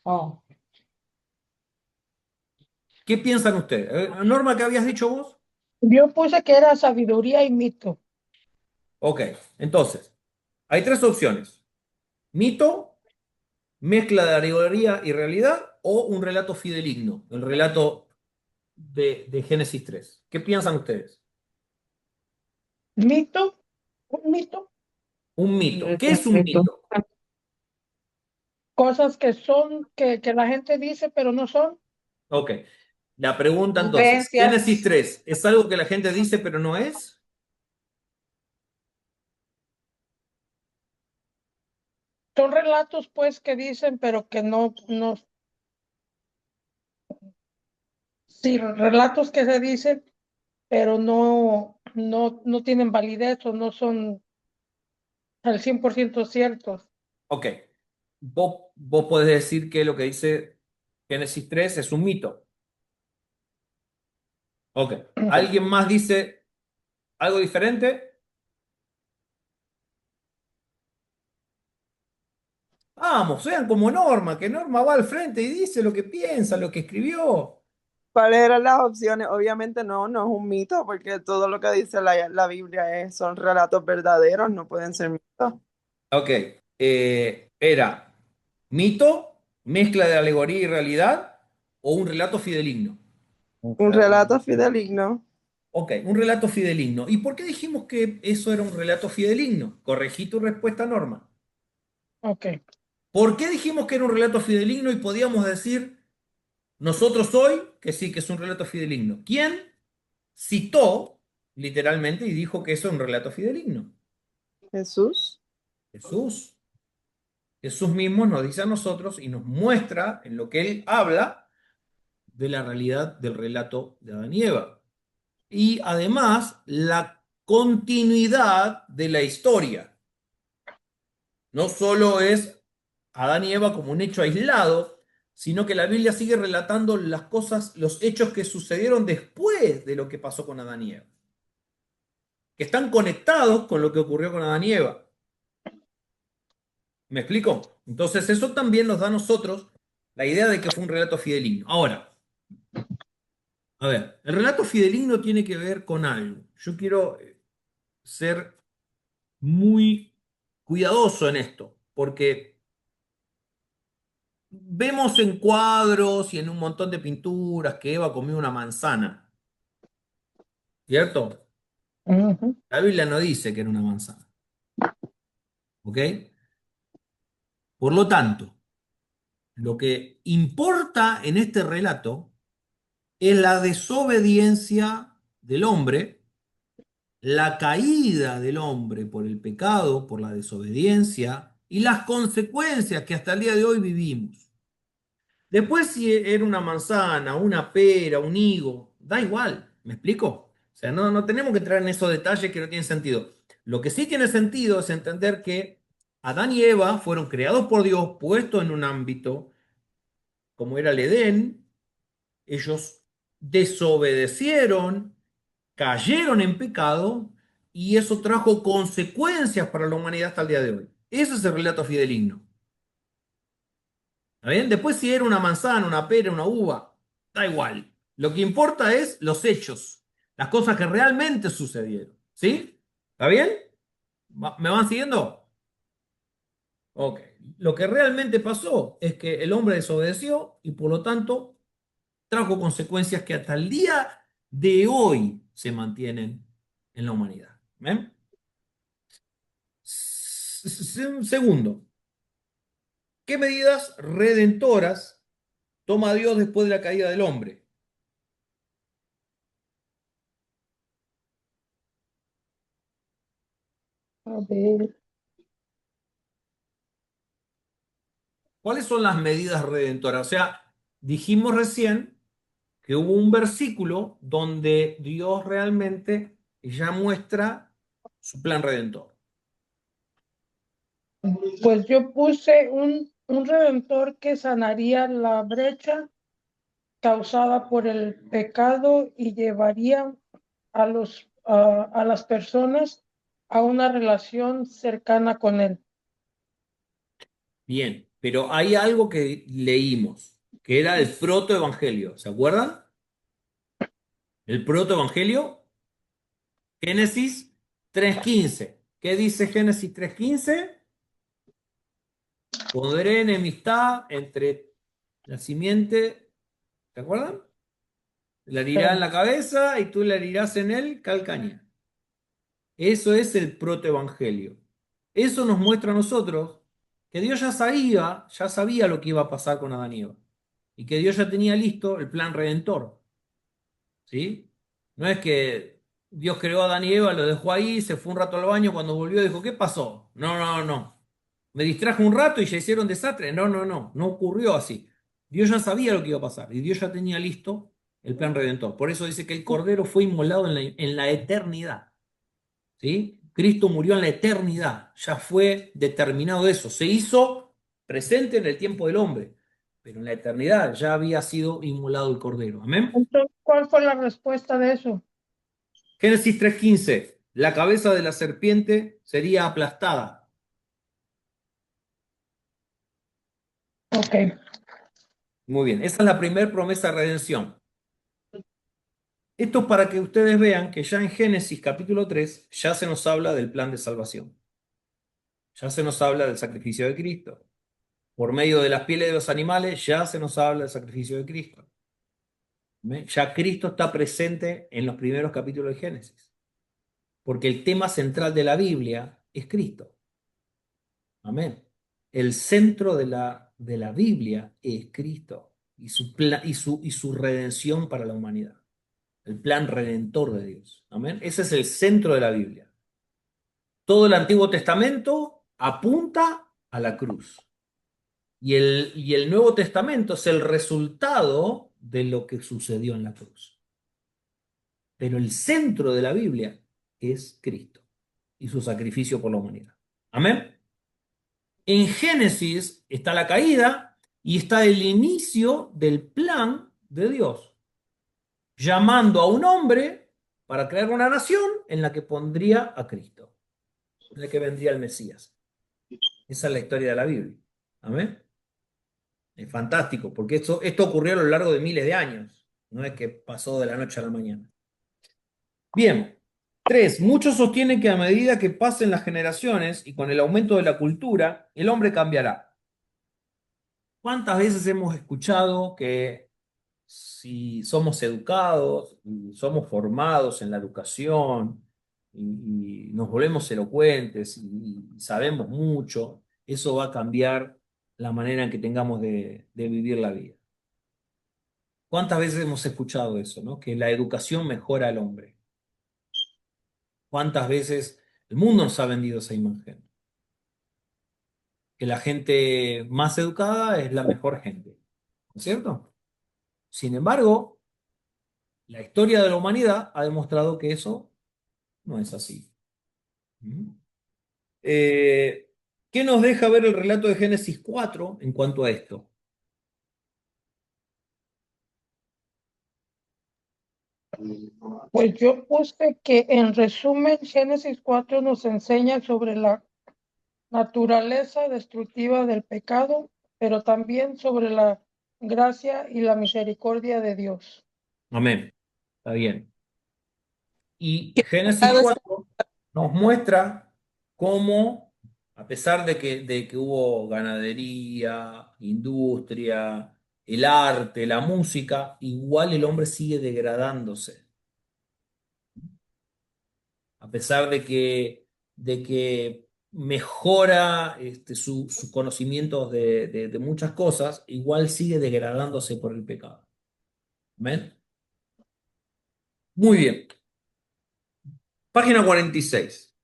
Oh. ¿Qué piensan ustedes? Norma, ¿qué habías dicho vos? Yo puse que era sabiduría y mito. Ok, entonces, hay tres opciones. Mito, mezcla de alegoría y realidad o un relato fidedigno, el relato de Génesis 3. ¿Qué piensan ustedes? Mito, un mito. Un mito. ¿Qué es un mito? Cosas que son, que la gente dice, pero no son. Ok. La pregunta entonces, ¿Génesis Vivencias. 3 es algo que la gente dice pero no es? Son relatos, pues, que dicen, pero que no, sí, relatos que se dicen, pero no tienen validez o no son al 100% ciertos. Ok. Vos podés decir que lo que dice Génesis 3 es un mito. Ok. ¿Alguien más dice algo diferente? Vamos, sean como Norma, que Norma va al frente y dice lo que piensa, lo que escribió. ¿Cuáles eran las opciones? Obviamente no es un mito, porque todo lo que dice la Biblia son relatos verdaderos, no pueden ser mitos. Ok. Era mito, mezcla de alegoría y realidad o un relato fideligno. Un relato fideligno. Ok, un relato fideligno. ¿Y por qué dijimos que eso era un relato fideligno? Corregí tu respuesta, Norma. Ok. ¿Por qué dijimos que era un relato fideligno y podíamos decir nosotros hoy que sí, que es un relato fideligno? ¿Quién citó literalmente y dijo que eso es un relato fideligno? Jesús. Jesús. Jesús mismo nos dice a nosotros y nos muestra en lo que él habla de la realidad del relato de Adán y Eva. Y además la continuidad de la historia. No solo es Adán y Eva como un hecho aislado, sino que la Biblia sigue relatando las cosas, los hechos que sucedieron después de lo que pasó con Adán y Eva, que están conectados con lo que ocurrió con Adán y Eva. ¿Me explico? Entonces eso también nos da a nosotros la idea de que fue un relato fideligno. Ahora, A ver, el relato fideligno tiene que ver con algo. Yo quiero ser muy cuidadoso en esto, porque vemos en cuadros y en un montón de pinturas que Eva comió una manzana, ¿cierto? Ujú. La Biblia no dice que era una manzana, ¿ok? Por lo tanto, lo que importa en este relato es la desobediencia del hombre, la caída del hombre por el pecado, por la desobediencia y las consecuencias que hasta el día de hoy vivimos. Después, si era una manzana, una pera, un higo, da igual, ¿me explico? O sea, no tenemos que entrar en esos detalles que no tienen sentido. Lo que sí tiene sentido es entender que Adán y Eva fueron creados por Dios, puestos en un ámbito como era el Edén. Ellos desobedecieron, cayeron en pecado y eso trajo consecuencias para la humanidad hasta el día de hoy. Ese es el relato fideligno. ¿Está bien? Después si era una manzana, una pera, una uva, da igual. Lo que importa es los hechos, las cosas que realmente sucedieron. ¿Sí? ¿Está bien? ¿Me van siguiendo? Ok. Lo que realmente pasó es que el hombre desobedeció y por lo tanto trajo consecuencias que hasta el día de hoy se mantienen en la humanidad. ¿Ven? Segundo, ¿qué medidas redentoras toma Dios después de la caída del hombre? A ver, ¿Cuáles son las medidas redentoras? O sea, dijimos recién que hubo un versículo donde Dios realmente ya muestra su plan redentor. pues yo puse un redentor que sanaría la brecha causada por el pecado y llevaría a las personas a una relación cercana con él. Bien, pero hay algo que leímos, que era el protoevangelio. ¿Se acuerdan? El protoevangelio, Génesis 3:15. ¿Qué dice Génesis 3:15? Pondré enemistad entre la simiente, ¿te acuerdan? La herirá en la cabeza y tú la herirás en el calcañar. Eso es el protoevangelio. Eso nos muestra a nosotros que Dios ya sabía lo que iba a pasar con Adán y Eva. Y que Dios ya tenía listo el plan redentor. ¿Sí? No es que Dios creó a Adán y Eva, lo dejó ahí, se fue un rato al baño, cuando volvió dijo, ¿qué pasó? No. Me distrajo un rato y ya hicieron desastre. No ocurrió así. Dios ya sabía lo que iba a pasar y Dios ya tenía listo el plan redentor. Por eso dice que el Cordero fue inmolado en la eternidad. ¿Sí? Cristo murió en la eternidad, ya fue determinado eso, se hizo presente en el tiempo del hombre, pero en la eternidad ya había sido inmolado el Cordero. Amén. Entonces, ¿cuál fue la respuesta de eso? Génesis 3:15, la cabeza de la serpiente sería aplastada. Ok, Muy bien, esa es la primera promesa de redención. Esto es para que ustedes vean que ya en Génesis capítulo 3 ya se nos habla del plan de salvación. Ya se nos habla del sacrificio de Cristo. Por medio de las pieles de los animales ya se nos habla del sacrificio de Cristo. ¿Ve? Ya Cristo está presente en los primeros capítulos de Génesis. Porque el tema central de la Biblia es Cristo. Amén. El centro de la Biblia es Cristo y su redención para la humanidad. El plan redentor de Dios. Amén. Ese es el centro de la Biblia. Todo el Antiguo Testamento apunta a la cruz. Y el Nuevo Testamento es el resultado de lo que sucedió en la cruz. Pero el centro de la Biblia es Cristo y su sacrificio por la humanidad. Amén. En Génesis está la caída y está el inicio del plan de Dios, llamando a un hombre para crear una nación en la que pondría a Cristo, en la que vendría el Mesías. Esa es la historia de la Biblia. Amén. Es fantástico, porque esto ocurrió a lo largo de miles de años. No es que pasó de la noche a la mañana. Bien. 3. Muchos sostienen que a medida que pasen las generaciones y con el aumento de la cultura, el hombre cambiará. ¿Cuántas veces hemos escuchado que si somos educados y somos formados en la educación y nos volvemos elocuentes y sabemos mucho, eso va a cambiar la manera en que tengamos de vivir la vida? ¿Cuántas veces hemos escuchado eso, ¿no? Que la educación mejora al hombre. ¿Cuántas veces el mundo nos ha vendido esa imagen? Que la gente más educada es la mejor gente, ¿no es cierto? Sin embargo, la historia de la humanidad ha demostrado que eso no es así. ¿Mm? Eh, ¿Qué nos deja ver el relato de Génesis 4 en cuanto a esto? Pues yo puse que en resumen Génesis 4 nos enseña sobre la naturaleza destructiva del pecado, pero también sobre la gracia y la misericordia de Dios. Amén. Está bien. Y ¿Qué Génesis pecado es? 4 nos muestra cómo, a pesar de que hubo ganadería, industria, el arte, la música, igual el hombre sigue degradándose. A pesar de que mejora sus conocimientos de muchas cosas, igual sigue degradándose por el pecado. ¿Ven? Muy bien. Página 46.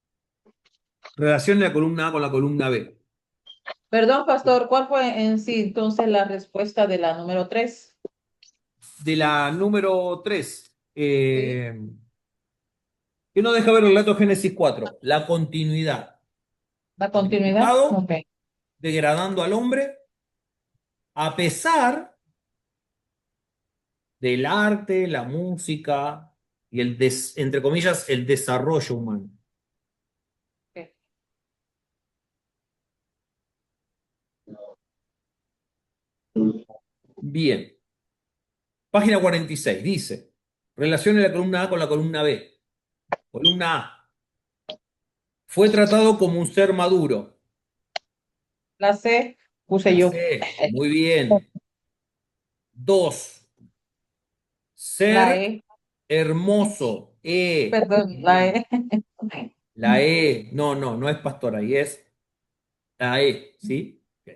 Relación de la columna A con la columna B. Perdón, pastor, ¿cuál fue en sí entonces la respuesta de la número 3? De la número 3. Sí. ¿Qué nos deja ver el relato de Génesis 4? La continuidad. ¿La El continuidad? pecado Ok. degradando al hombre a pesar del arte, la música y entre comillas, el desarrollo humano. Ok. Bien. Página 46 dice, relacione la columna A con la columna B. Columna A. Fue tratado como un ser maduro. La C puse La yo. C. Muy bien. 2. La Ser E, hermoso. E. perdón, la E. La E. No, no, no es pastora, ahí es la E, ¿sí? Ok.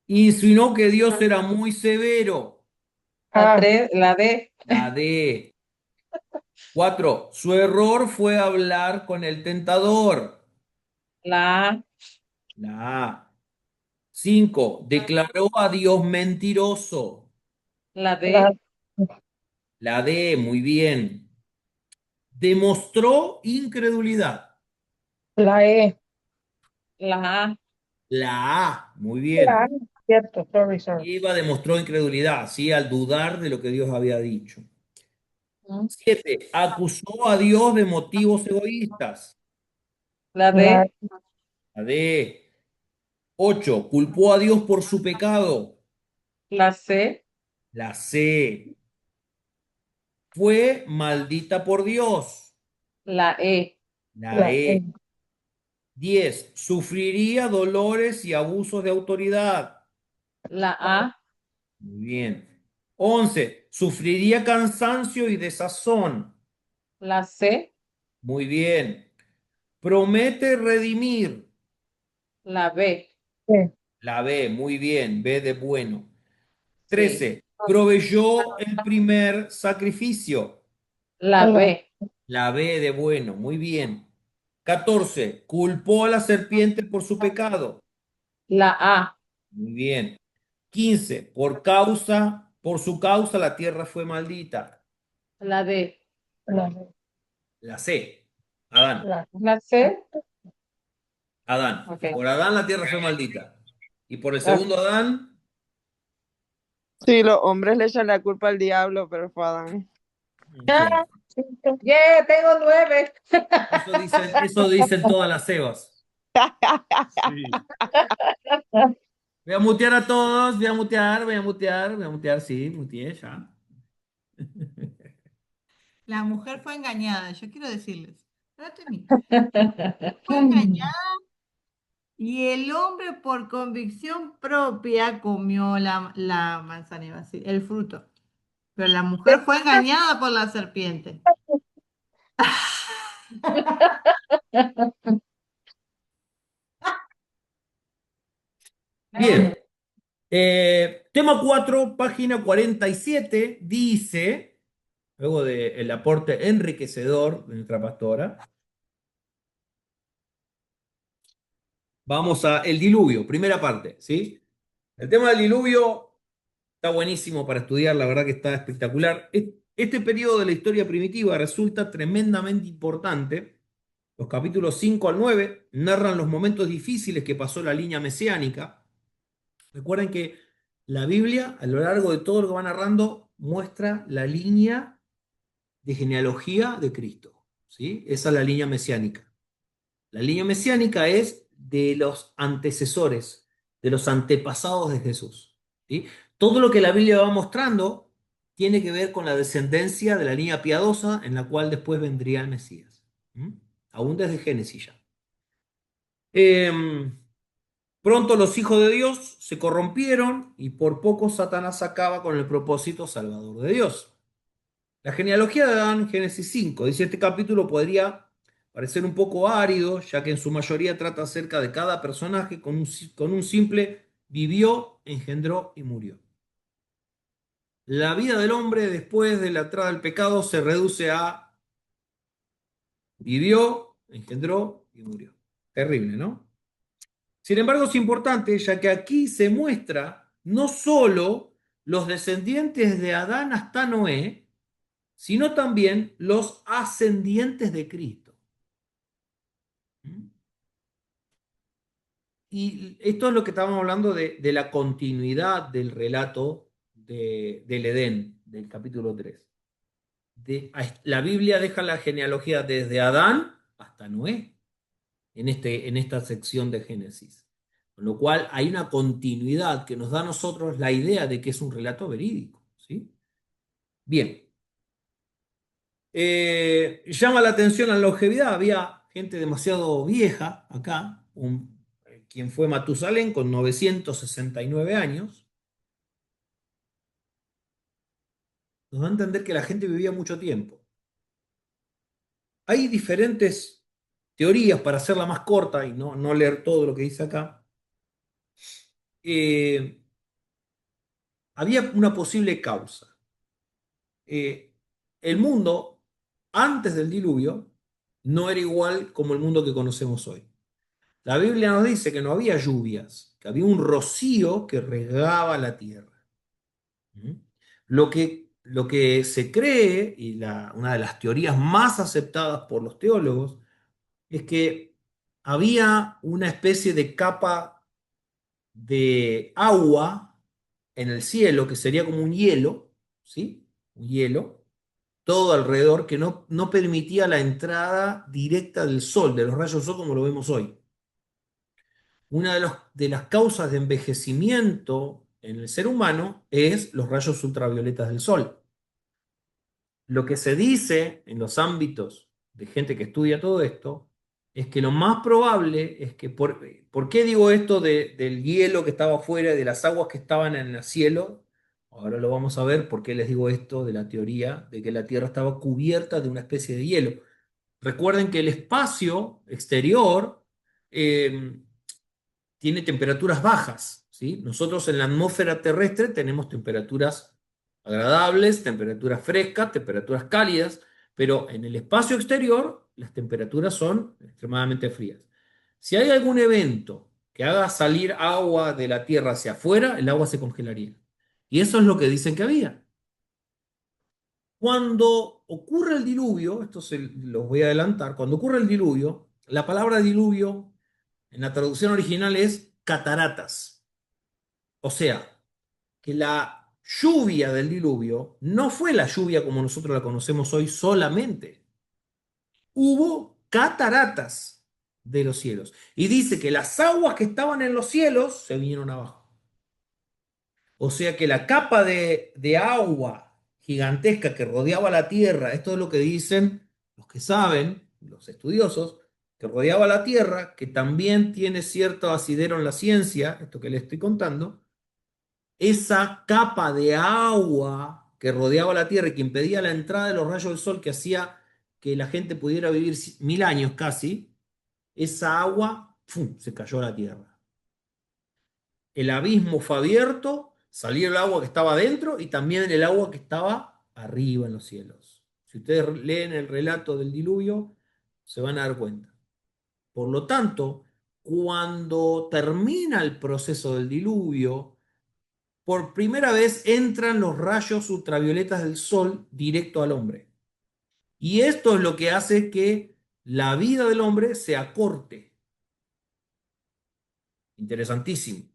Insinuó que Dios era muy severo. La Ah, 3, la D, La D. 4. Su error fue hablar con el tentador. la A, La A. 5. Declaró a Dios mentiroso. la la, D, La D. Muy bien. Demostró incredulidad. la E. la A. La A. Muy La, bien. cierto, sorry. Eva demostró incredulidad, ¿sí? Al dudar de lo que Dios había dicho. ¿Mm? 7. Acusó a Dios de motivos egoístas. La La, D, La D. 8. Culpó a Dios por su pecado. la C, La C. Fue maldita por Dios. la E, La la E. E. 10. Sufriría dolores y abusos de autoridad. la A, Muy bien. 11. Sufriría cansancio y desazón. la C, Muy bien. Promete redimir. la B, E. La B, muy bien. B de bueno. sí, 13. Proveyó el primer sacrificio. la La, B, La B de bueno, muy bien. 14. Culpó a la serpiente por su pecado. la A, Muy bien. 15. Por su causa la tierra fue maldita. la D, la, La C. Adán. la, la C, Adán. ok, Por Adán la tierra fue maldita. Y por el ok. segundo Adán, Sí, los hombres le echan la culpa al diablo, pero fue Adán. Ah, ok. sí, Yeah, tengo 9. Eso dicen todas las Evas. Sí. Voy a mutear a todos, voy a mutear, sí, muteé ya. La mujer fue engañada, yo quiero decirles. Espérate, fue engañada y el hombre por convicción propia comió la manzana, iba a decir, el fruto. Pero la mujer fue engañada por la serpiente. Bien. Tema 4, página 47, dice, luego del aporte enriquecedor de nuestra pastora, vamos a el diluvio, primera parte, ¿sí? El tema del diluvio está buenísimo para estudiar, la verdad que está espectacular. Este periodo de la historia primitiva resulta tremendamente importante. Los capítulos 5 al 9 narran los momentos difíciles que pasó la línea mesiánica. Recuerden que la Biblia, a lo largo de todo lo que va narrando, muestra la línea de genealogía de Cristo, ¿sí? Esa es la línea mesiánica. La línea mesiánica es de los antecesores, de los antepasados de Jesús, ¿sí? Todo lo que la Biblia va mostrando tiene que ver con la descendencia de la línea piadosa en la cual después vendría el Mesías. ¿Mm? Aún desde Génesis ya. Pronto los hijos de Dios se corrompieron y por poco Satanás acaba con el propósito salvador de Dios. La genealogía de Adán, Génesis 5, dice este capítulo podría parecer un poco árido, ya que en su mayoría trata acerca de cada personaje con un simple vivió, engendró y murió. La vida del hombre después de la entrada del pecado se reduce a vivió, engendró y murió. Terrible, ¿no? Sin embargo, es importante, ya que aquí se muestra no solo los descendientes de Adán hasta Noé, sino también los ascendientes de Cristo. Y esto es lo que estábamos hablando de la continuidad del relato del Edén, del capítulo 3. La Biblia deja la genealogía desde Adán hasta Noé en esta sección de Génesis. Con lo cual hay una continuidad que nos da a nosotros la idea de que es un relato verídico, ¿sí? Bien. Llama la atención la longevidad. Había gente demasiado vieja acá, quien fue Matusalén con 969 años. Nos da a entender que la gente vivía mucho tiempo. Hay diferentes teorías para hacerla más corta y no leer todo lo que dice acá. Había una posible causa. El mundo antes del diluvio no era igual como el mundo que conocemos hoy. La Biblia nos dice que no había lluvias, que había un rocío que regaba la tierra. ¿Mm? Lo que se cree, y una de las teorías más aceptadas por los teólogos, es que había una especie de capa de agua en el cielo, que sería como un hielo, ¿sí? Un hielo, todo alrededor, que no permitía la entrada directa del sol, de los rayos del sol como lo vemos hoy. Una de las causas de envejecimiento en el ser humano es los rayos ultravioletas del sol. Lo que se dice en los ámbitos de gente que estudia todo esto es que lo más probable es que, ¿por qué digo esto del hielo que estaba afuera, de las aguas que estaban en el cielo? Ahora lo vamos a ver por qué les digo esto de la teoría de que la Tierra estaba cubierta de una especie de hielo. Recuerden que el espacio exterior tiene temperaturas bajas, ¿sí? Nosotros en la atmósfera terrestre tenemos temperaturas agradables, temperaturas frescas, temperaturas cálidas, pero en el espacio exterior las temperaturas son extremadamente frías. Si hay algún evento que haga salir agua de la Tierra hacia afuera, el agua se congelaría. Y eso es lo que dicen que había. Cuando ocurre el diluvio, esto los voy a adelantar, cuando ocurre el diluvio, la palabra diluvio en la traducción original es cataratas. O sea, que la lluvia del diluvio no fue la lluvia como nosotros la conocemos hoy solamente. Hubo cataratas de los cielos. Y dice que las aguas que estaban en los cielos se vinieron abajo. O sea que la capa de agua gigantesca que rodeaba la Tierra, esto es lo que dicen los que saben, los estudiosos, que rodeaba la Tierra, que también tiene cierto asidero en la ciencia, esto que les estoy contando, esa capa de agua que rodeaba la Tierra y que impedía la entrada de los rayos del sol, que hacía que la gente pudiera vivir 1000 años casi, esa agua ¡fum!, se cayó a la Tierra. El abismo fue abierto, salió el agua que estaba adentro y también el agua que estaba arriba en los cielos. Si ustedes leen el relato del diluvio, se van a dar cuenta. Por lo tanto, cuando termina el proceso del diluvio, por primera vez entran los rayos ultravioletas del sol directo al hombre. Y esto es lo que hace que la vida del hombre se acorte. Interesantísimo.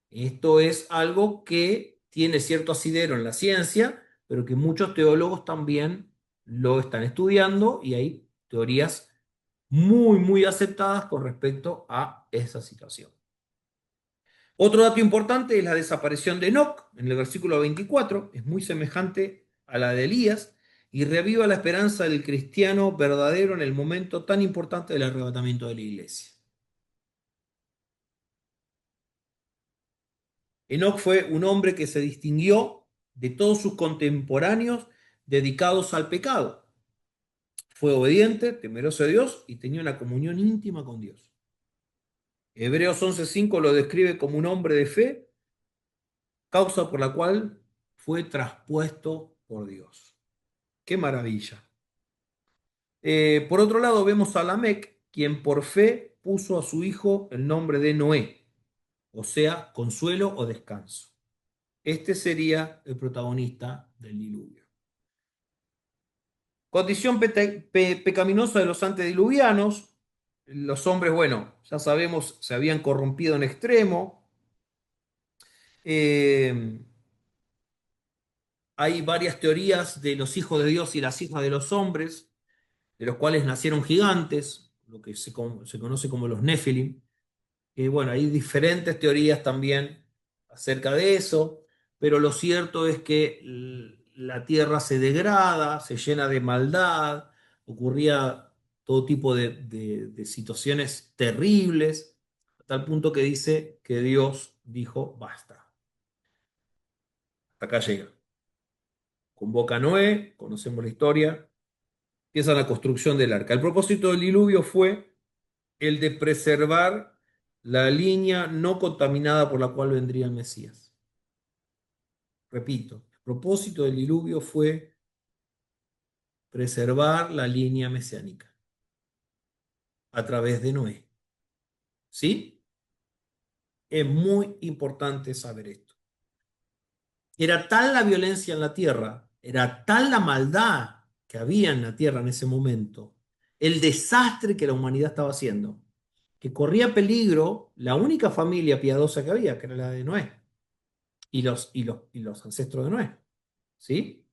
Esto es algo que tiene cierto asidero en la ciencia, pero que muchos teólogos también lo están estudiando y hay teorías muy, muy aceptadas con respecto a esa situación. Otro dato importante es la desaparición de Enoc en el versículo 24, es muy semejante a la de Elías y reaviva la esperanza del cristiano verdadero en el momento tan importante del arrebatamiento de la iglesia. Enoc fue un hombre que se distinguió de todos sus contemporáneos dedicados al pecado. Fue obediente, temeroso de Dios y tenía una comunión íntima con Dios. Hebreos 11:5 lo describe como un hombre de fe, causa por la cual fue traspuesto por Dios. ¡Qué maravilla! Por otro lado, vemos a Lamec, quien por fe puso a su hijo el nombre de Noé, o sea, consuelo o descanso. Este sería el protagonista del diluvio. Condición pecaminosa de los antediluvianos. Los hombres, bueno, ya sabemos, se habían corrompido en extremo. Hay varias teorías de los hijos de Dios y las hijas de los hombres, de los cuales nacieron gigantes, lo que se conoce como los Nefilim. Bueno, hay diferentes teorías también acerca de eso, pero lo cierto es que la tierra se degrada, se llena de maldad, ocurría todo tipo de situaciones terribles, a tal punto que dice que Dios dijo, basta. Hasta acá llega. Convoca a Noé, conocemos la historia, empieza la construcción del arca. El propósito del diluvio fue el de preservar la línea no contaminada por la cual vendría el Mesías. Repito, el propósito del diluvio fue preservar la línea mesiánica a través de Noé. ¿Sí? Es muy importante saber esto. Era tal la violencia en la tierra, era tal la maldad que había en la tierra en ese momento, el desastre que la humanidad estaba haciendo, que corría peligro la única familia piadosa que había, que era la de Noé, y los ancestros de Noé. ¿Sí?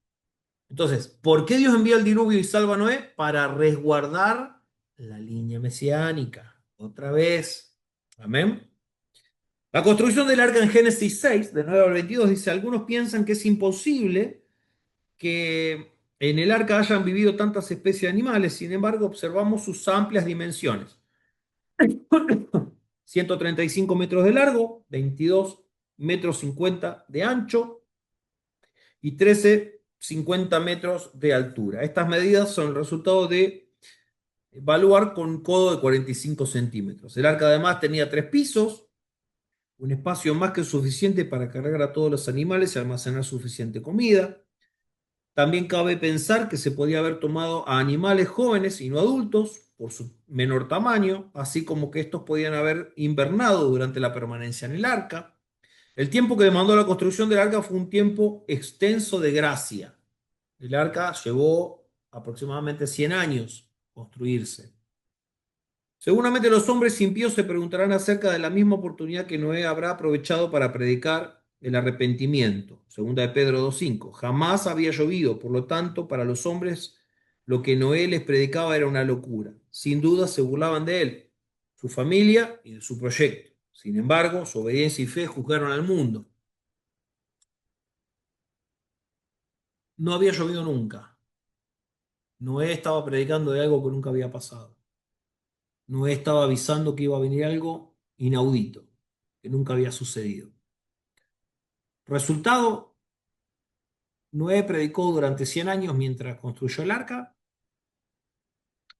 Entonces, ¿por qué Dios envía el diluvio y salva a Noé? Para resguardar la línea mesiánica. Otra vez. Amén. La construcción del arca en Génesis 6, de 9 al 22, dice, algunos piensan que es imposible que en el arca hayan vivido tantas especies de animales, sin embargo, observamos sus amplias dimensiones. 135 metros de largo, 22 metros 50 de ancho y 13,50 metros de altura. Estas medidas son el resultado de evaluar con un codo de 45 centímetros. El arca además tenía 3 pisos, un espacio más que suficiente para cargar a todos los animales y almacenar suficiente comida. También cabe pensar que se podía haber tomado a animales jóvenes y no adultos por su menor tamaño, así como que estos podían haber invernado durante la permanencia en el arca. El tiempo que demandó la construcción del arca fue un tiempo extenso de gracia. El arca llevó aproximadamente 100 años construirse. Seguramente los hombres impíos se preguntarán acerca de la misma oportunidad que Noé habrá aprovechado para predicar el arrepentimiento. Segunda de Pedro 2:5. Jamás había llovido, por lo tanto, para los hombres lo que Noé les predicaba era una locura. Sin duda se burlaban de él, su familia y de su proyecto. Sin embargo, su obediencia y fe juzgaron al mundo. no había llovido nunca. Noé estaba predicando de algo que nunca había pasado. Noé estaba avisando que iba a venir algo inaudito, que nunca había sucedido. Resultado, Noé predicó durante 100 años mientras construyó el arca,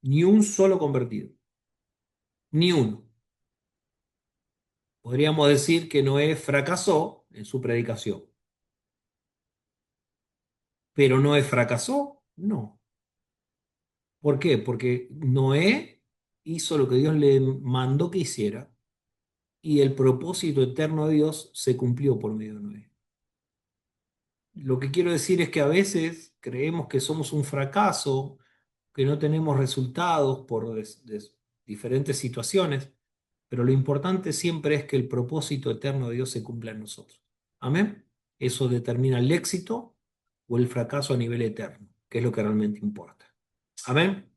ni un solo convertido, ni uno. Podríamos decir que Noé fracasó en su predicación. ¿Pero Noé fracasó? No. ¿Por qué? Porque Noé hizo lo que Dios le mandó que hiciera y el propósito eterno de Dios se cumplió por medio de Noé. Lo que quiero decir es que a veces creemos que somos un fracaso, que no tenemos resultados por diferentes situaciones, pero lo importante siempre es que el propósito eterno de Dios se cumpla en nosotros. Amén. Eso determina el éxito o el fracaso a nivel eterno, que es lo que realmente importa. Amén.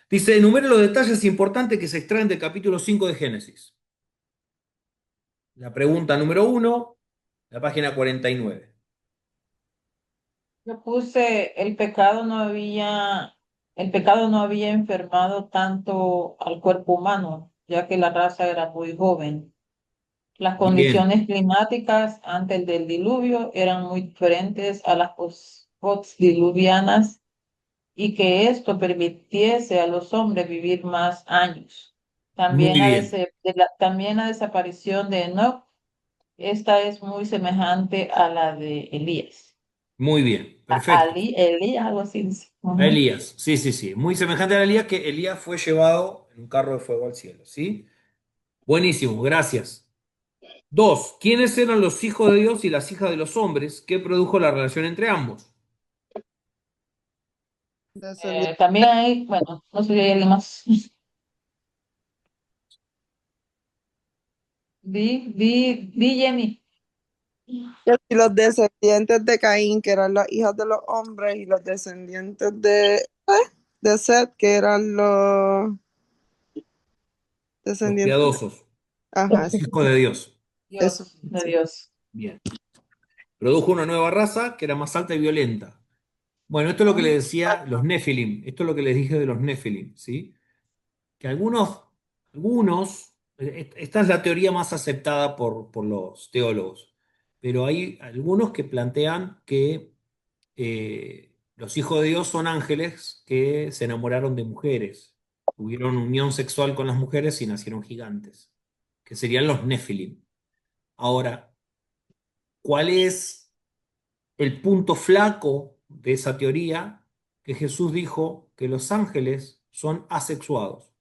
Dice, enumera los detalles importantes que se extraen del capítulo 5 de Génesis. La pregunta número 1, la página 49. Yo puse el pecado no había enfermado tanto al cuerpo humano, ya que la raza era muy joven. Las Bien, condiciones climáticas antes del diluvio eran muy diferentes a las postdiluvianas y que esto permitiese a los hombres vivir más años. muy También bien, también la desaparición de Enoch, esta es muy semejante a la de Elías. muy bien, perfecto. Elías, algo así dice. A Ujú. Elías, sí, sí, sí. Muy semejante a Elías, que Elías fue llevado en un carro de fuego al cielo, ¿sí? Buenísimo, gracias. 2, ¿quiénes eran los hijos de Dios y las hijas de los hombres? ¿Qué produjo la relación entre ambos? Descendientes También hay, bueno, no sé si hay alguien más. Di Jenny. y los descendientes de Caín, que eran los hijos de los hombres, y los descendientes de Seth, que eran los Los descendientes de... piadosos, Ajá, los hijos de Dios. eso. Dios, de Sí. Dios. Bien. Produjo una nueva raza que era más alta y violenta. Bueno, esto es lo que le decía los Nefilim. Esto es lo que les dije de los Nefilim, ¿sí? Que esta es la teoría más aceptada por los teólogos, pero hay algunos que plantean que los hijos de Dios son ángeles que se enamoraron de mujeres, tuvieron unión sexual con las mujeres y nacieron gigantes, que serían los Nefilim. Ahora, ¿cuál es el punto flaco de esa teoría? Que Jesús dijo que los ángeles son asexuados.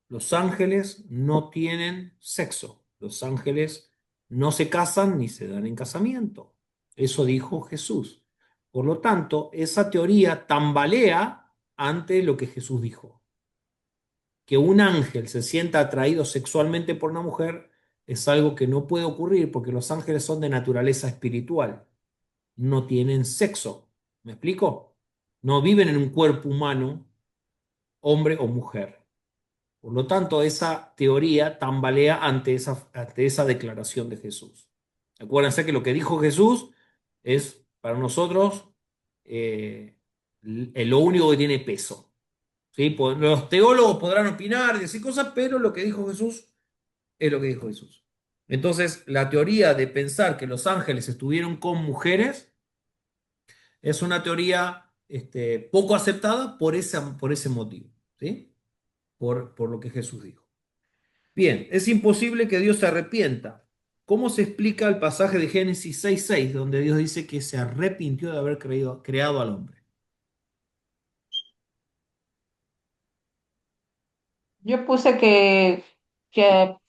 Los ángeles no tienen sexo. Los ángeles no se casan ni se dan en casamiento. Eso dijo Jesús. Por lo tanto, esa teoría tambalea ante lo que Jesús dijo. Que un ángel se sienta atraído sexualmente por una mujer es algo que no puede ocurrir porque los ángeles son de naturaleza espiritual. No tienen sexo. ¿Me explico? No viven en un cuerpo humano, hombre o mujer. Por lo tanto, esa teoría tambalea ante esa declaración de Jesús. Acuérdense que lo que dijo Jesús es para nosotros lo único que tiene peso. ¿Sí? Los teólogos podrán opinar y decir cosas, pero lo que dijo Jesús es lo que dijo Jesús. Entonces, la teoría de pensar que los ángeles estuvieron con mujeres es una teoría poco aceptada por ese motivo, ¿sí? Por lo que Jesús dijo. Bien, es imposible que Dios se arrepienta. ¿Cómo se explica el pasaje de Génesis 6:6, donde Dios dice que se arrepintió de haber creado al hombre? Yo puse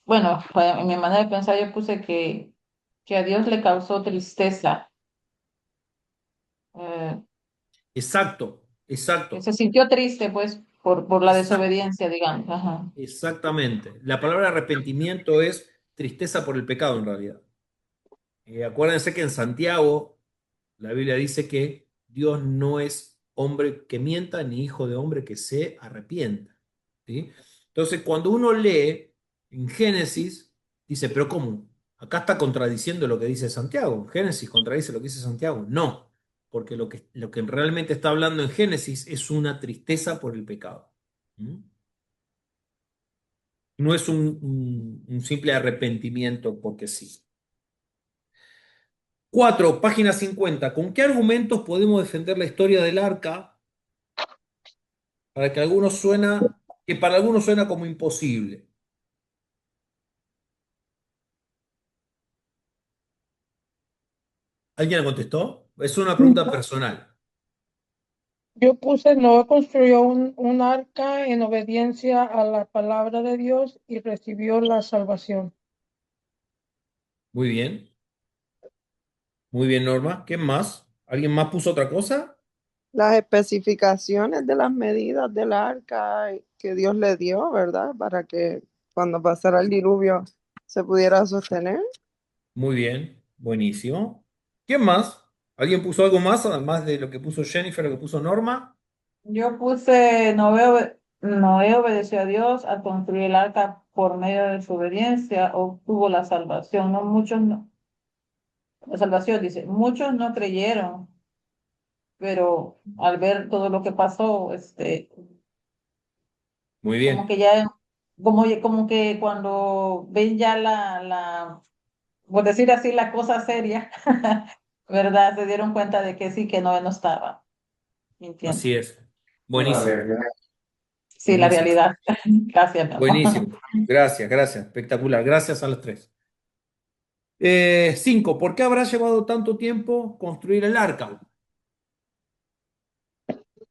bueno, en mi manera de pensar, yo puse que a Dios le causó tristeza, eh, Exacto, que exacto, se sintió triste, pues, por la exacto, desobediencia, digamos. Ajá. exactamente. La palabra arrepentimiento es tristeza por el pecado en realidad. Acuérdense que en Santiago la Biblia dice que Dios no es hombre que mienta ni hijo de hombre que se arrepienta. ¿Sí? Entonces, cuando uno lee en Génesis, dice, pero ¿cómo? Acá está contradiciendo lo que dice Santiago. Génesis contradice lo que dice Santiago. No, porque lo que realmente está hablando en Génesis es una tristeza por el pecado. ¿Mm? No es un simple arrepentimiento porque sí. 4, página 50. ¿Con qué argumentos podemos defender la historia del arca que para algunos suena como imposible? ¿Alguien la contestó? Es una pregunta personal. Yo puse, Noé construyó un arca en obediencia a la palabra de Dios y recibió la salvación. Muy bien. Muy bien, Norma. ¿Qué más? ¿Alguien más puso otra cosa? Las especificaciones de las medidas del arca que Dios le dio, ¿verdad? Para que cuando pasara el diluvio se pudiera sostener. Muy bien. Buenísimo. ¿Quién más? ¿Alguien puso algo más, además de lo que puso Jennifer, lo que puso Norma? Yo puse, Noé obedeció a Dios al construir el arca por medio de su obediencia, obtuvo la salvación. No, muchos no, la salvación dice, muchos no creyeron, pero al ver todo lo que pasó, Muy como bien. que ya, como que cuando ven ya por decir así, la cosa seria, ¿verdad? Se dieron cuenta de que sí, que no estaba mintiendo. Así es. Buenísimo. Sí, la Buenísimo. realidad. Gracias, mi amor. Buenísimo. Gracias, gracias. Espectacular. Gracias a los tres. 5. ¿Por qué habrá llevado tanto tiempo construir el arca?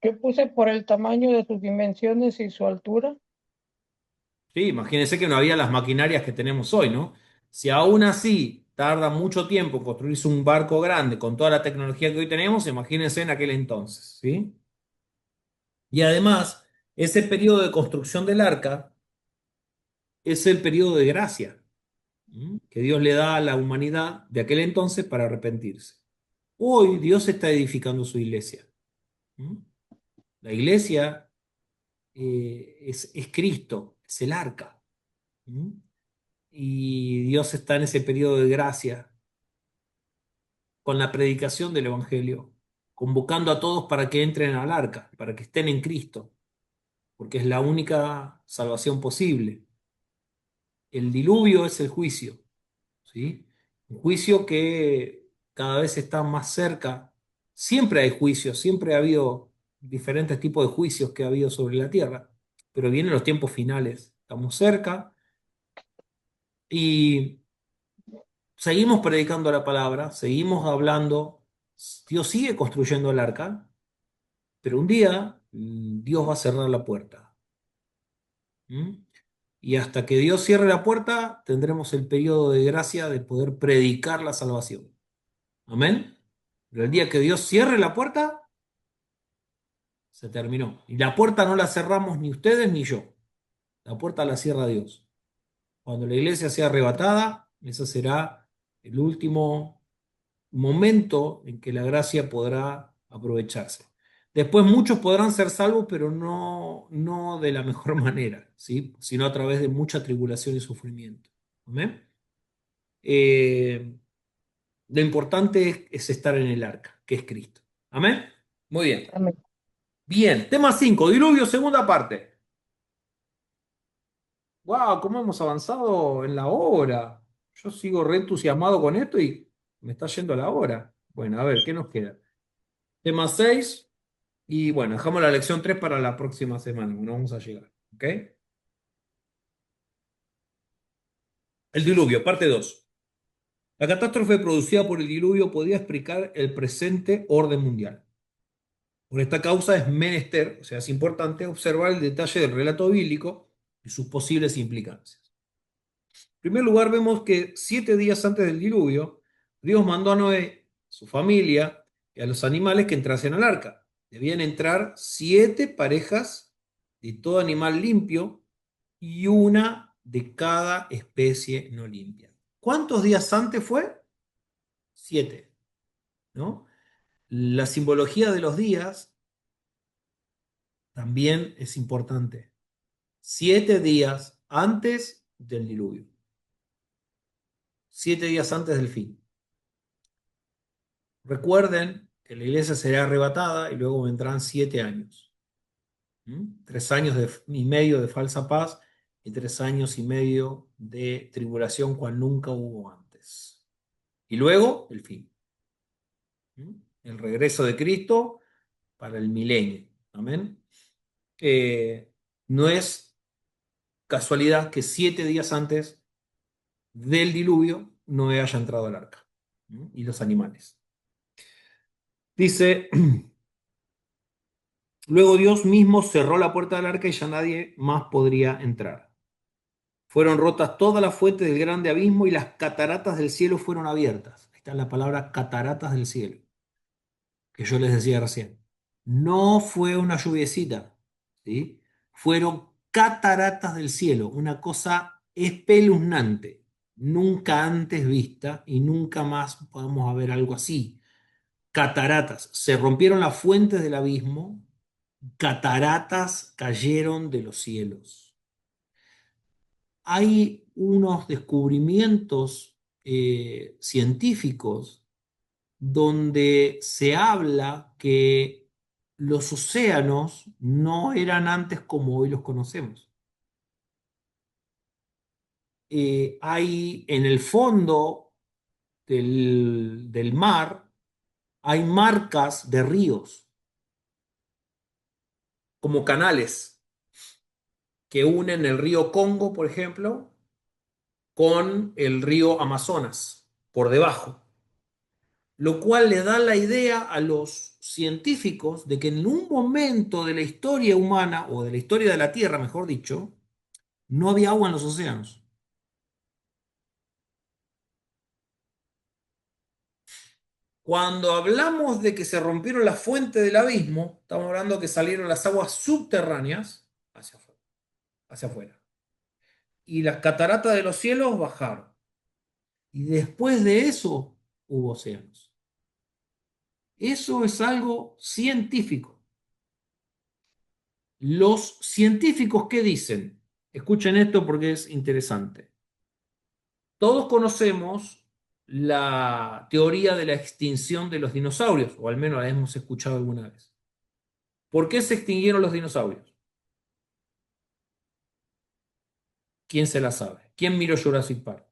Yo puse por el tamaño de sus dimensiones y su altura. Sí, imagínense que no había las maquinarias que tenemos hoy, ¿no? Si aún así tarda mucho tiempo en construirse un barco grande con toda la tecnología que hoy tenemos, imagínense en aquel entonces, ¿sí? Y además, ese periodo de construcción del arca es el periodo de gracia, ¿m? Que Dios le da a la humanidad de aquel entonces para arrepentirse. Hoy Dios está edificando su iglesia. ¿M? La iglesia es Cristo, es el arca. ¿M? Y Dios está en ese periodo de gracia con la predicación del Evangelio, convocando a todos para que entren al arca, para que estén en Cristo, porque es la única salvación posible. El diluvio es el juicio, ¿sí? Un juicio que cada vez está más cerca. Siempre hay juicios, siempre ha habido diferentes tipos de juicios que ha habido sobre la tierra, pero vienen los tiempos finales. Estamos cerca y seguimos predicando la palabra, seguimos hablando. Dios sigue construyendo el arca, pero un día Dios va a cerrar la puerta. ¿Mm? Y hasta que Dios cierre la puerta, tendremos el periodo de gracia de poder predicar la salvación. Amén. Pero el día que Dios cierre la puerta, se terminó. Y la puerta no la cerramos ni ustedes ni yo. La puerta la cierra Dios. Cuando la iglesia sea arrebatada, ese será el último momento en que la gracia podrá aprovecharse. Después muchos podrán ser salvos, pero no de la mejor manera, ¿sí? Sino a través de mucha tribulación y sufrimiento. ¿Amén? Eh, lo importante es estar en el arca, que es Cristo. ¿Amén? Muy bien. Amén. Bien, tema 5, diluvio, segunda parte. ¡Wow! ¿Cómo hemos avanzado en la hora? Yo sigo re entusiasmado con esto y me está yendo la hora. Bueno, a ver, ¿qué nos queda? Tema 6 y bueno, dejamos la lección 3 para la próxima semana, no vamos a llegar. ¿Ok? El diluvio, parte 2. La catástrofe producida por el diluvio podía explicar el presente orden mundial. Por esta causa es menester, o sea, es importante observar el detalle del relato bíblico y sus posibles implicancias. En primer lugar, vemos que 7 días antes del diluvio, Dios mandó a Noé, su familia y a los animales que entrasen al arca. Debían entrar 7 parejas de todo animal limpio y una de cada especie no limpia. ¿Cuántos días antes fue? 7, ¿no? La simbología de los días también es importante. 7 días antes del diluvio. 7 días antes del fin. Recuerden que la iglesia será arrebatada y luego vendrán 7 años. 3 años y medio de falsa paz y 3 años y medio de tribulación cual nunca hubo antes. Y luego el fin. El regreso de Cristo para el milenio. Amén. No es casualidad que 7 días antes del diluvio Noé haya entrado al arca. Y los animales. Dice, luego Dios mismo cerró la puerta del arca y ya nadie más podría entrar. Fueron rotas todas las fuentes del grande abismo y las cataratas del cielo fueron abiertas. Ahí está la palabra cataratas del cielo, que yo les decía recién. No fue una lluviecita, ¿sí? Fueron cataratas del cielo, una cosa espeluznante, nunca antes vista y nunca más podemos ver algo así. Cataratas, se rompieron las fuentes del abismo, cataratas cayeron de los cielos. Hay unos descubrimientos científicos donde se habla que los océanos no eran antes como hoy los conocemos. Hay en el fondo del mar, hay marcas de ríos, como canales, que unen el río Congo, por ejemplo, con el río Amazonas, por debajo. Lo cual le da la idea a los científicos de que en un momento de la historia humana, o de la historia de la Tierra, mejor dicho, no había agua en los océanos. Cuando hablamos de que se rompieron las fuentes del abismo, estamos hablando que salieron las aguas subterráneas hacia afuera. Y las cataratas de los cielos bajaron. Y después de eso hubo océanos. Eso es algo científico. Los científicos, ¿qué dicen? Escuchen esto porque es interesante. Todos conocemos la teoría de la extinción de los dinosaurios, o al menos la hemos escuchado alguna vez. ¿Por qué se extinguieron los dinosaurios? ¿Quién se la sabe? ¿Quién miró Jurassic Park?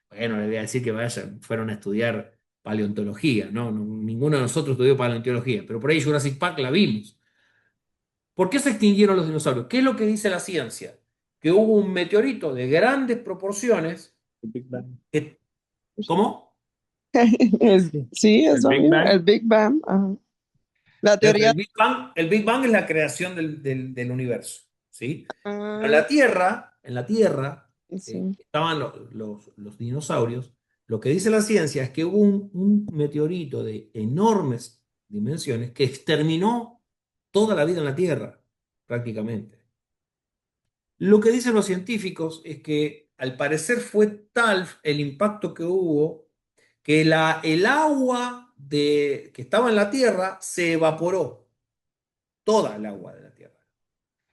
Bueno, le voy a decir que fueron a estudiar paleontología, ¿no? Ninguno de nosotros estudió paleontología, pero por ahí Jurassic Park la vimos. ¿Por qué se extinguieron los dinosaurios? ¿Qué es lo que dice la ciencia? Que hubo un meteorito de grandes proporciones. ¿Cómo? Sí, El eso Big mismo, Bang. el Big Bang. Ajá. La teoría. El Big Bang es la creación del universo, ¿sí? Pero Ah, en la Tierra sí. estaban los dinosaurios. Lo que dice la ciencia es que hubo un meteorito de enormes dimensiones que exterminó toda la vida en la Tierra, prácticamente. Lo que dicen los científicos es que al parecer fue tal el impacto que hubo que el agua que estaba en la Tierra se evaporó, toda el agua de la Tierra.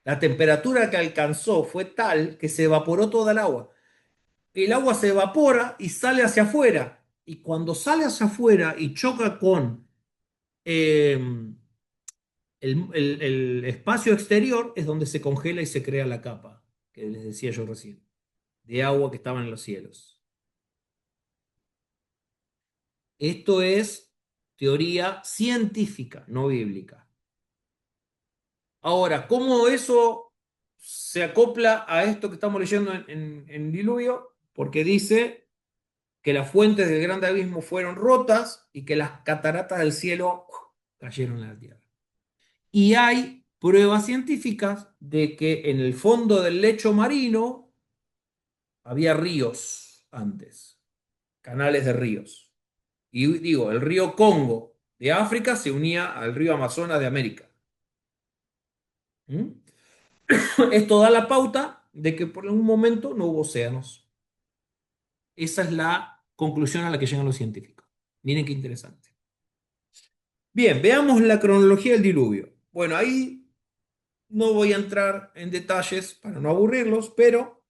La temperatura que alcanzó fue tal que se evaporó toda el agua. El agua se evapora y sale hacia afuera. Y cuando sale hacia afuera y choca con eh, el espacio exterior, es donde se congela y se crea la capa, que les decía yo recién, de agua que estaba en los cielos. Esto es teoría científica, no bíblica. Ahora, ¿cómo eso se acopla a esto que estamos leyendo en Diluvio? Porque dice que las fuentes del grande abismo fueron rotas y que las cataratas del cielo cayeron en la tierra. Y hay pruebas científicas de que en el fondo del lecho marino había ríos antes, canales de ríos. Y digo, el río Congo de África se unía al río Amazonas de América. Esto da la pauta de que por un momento no hubo océanos. Esa es la conclusión a la que llegan los científicos. Miren qué interesante. Bien, veamos la cronología del diluvio. Bueno, ahí no voy a entrar en detalles para no aburrirlos, pero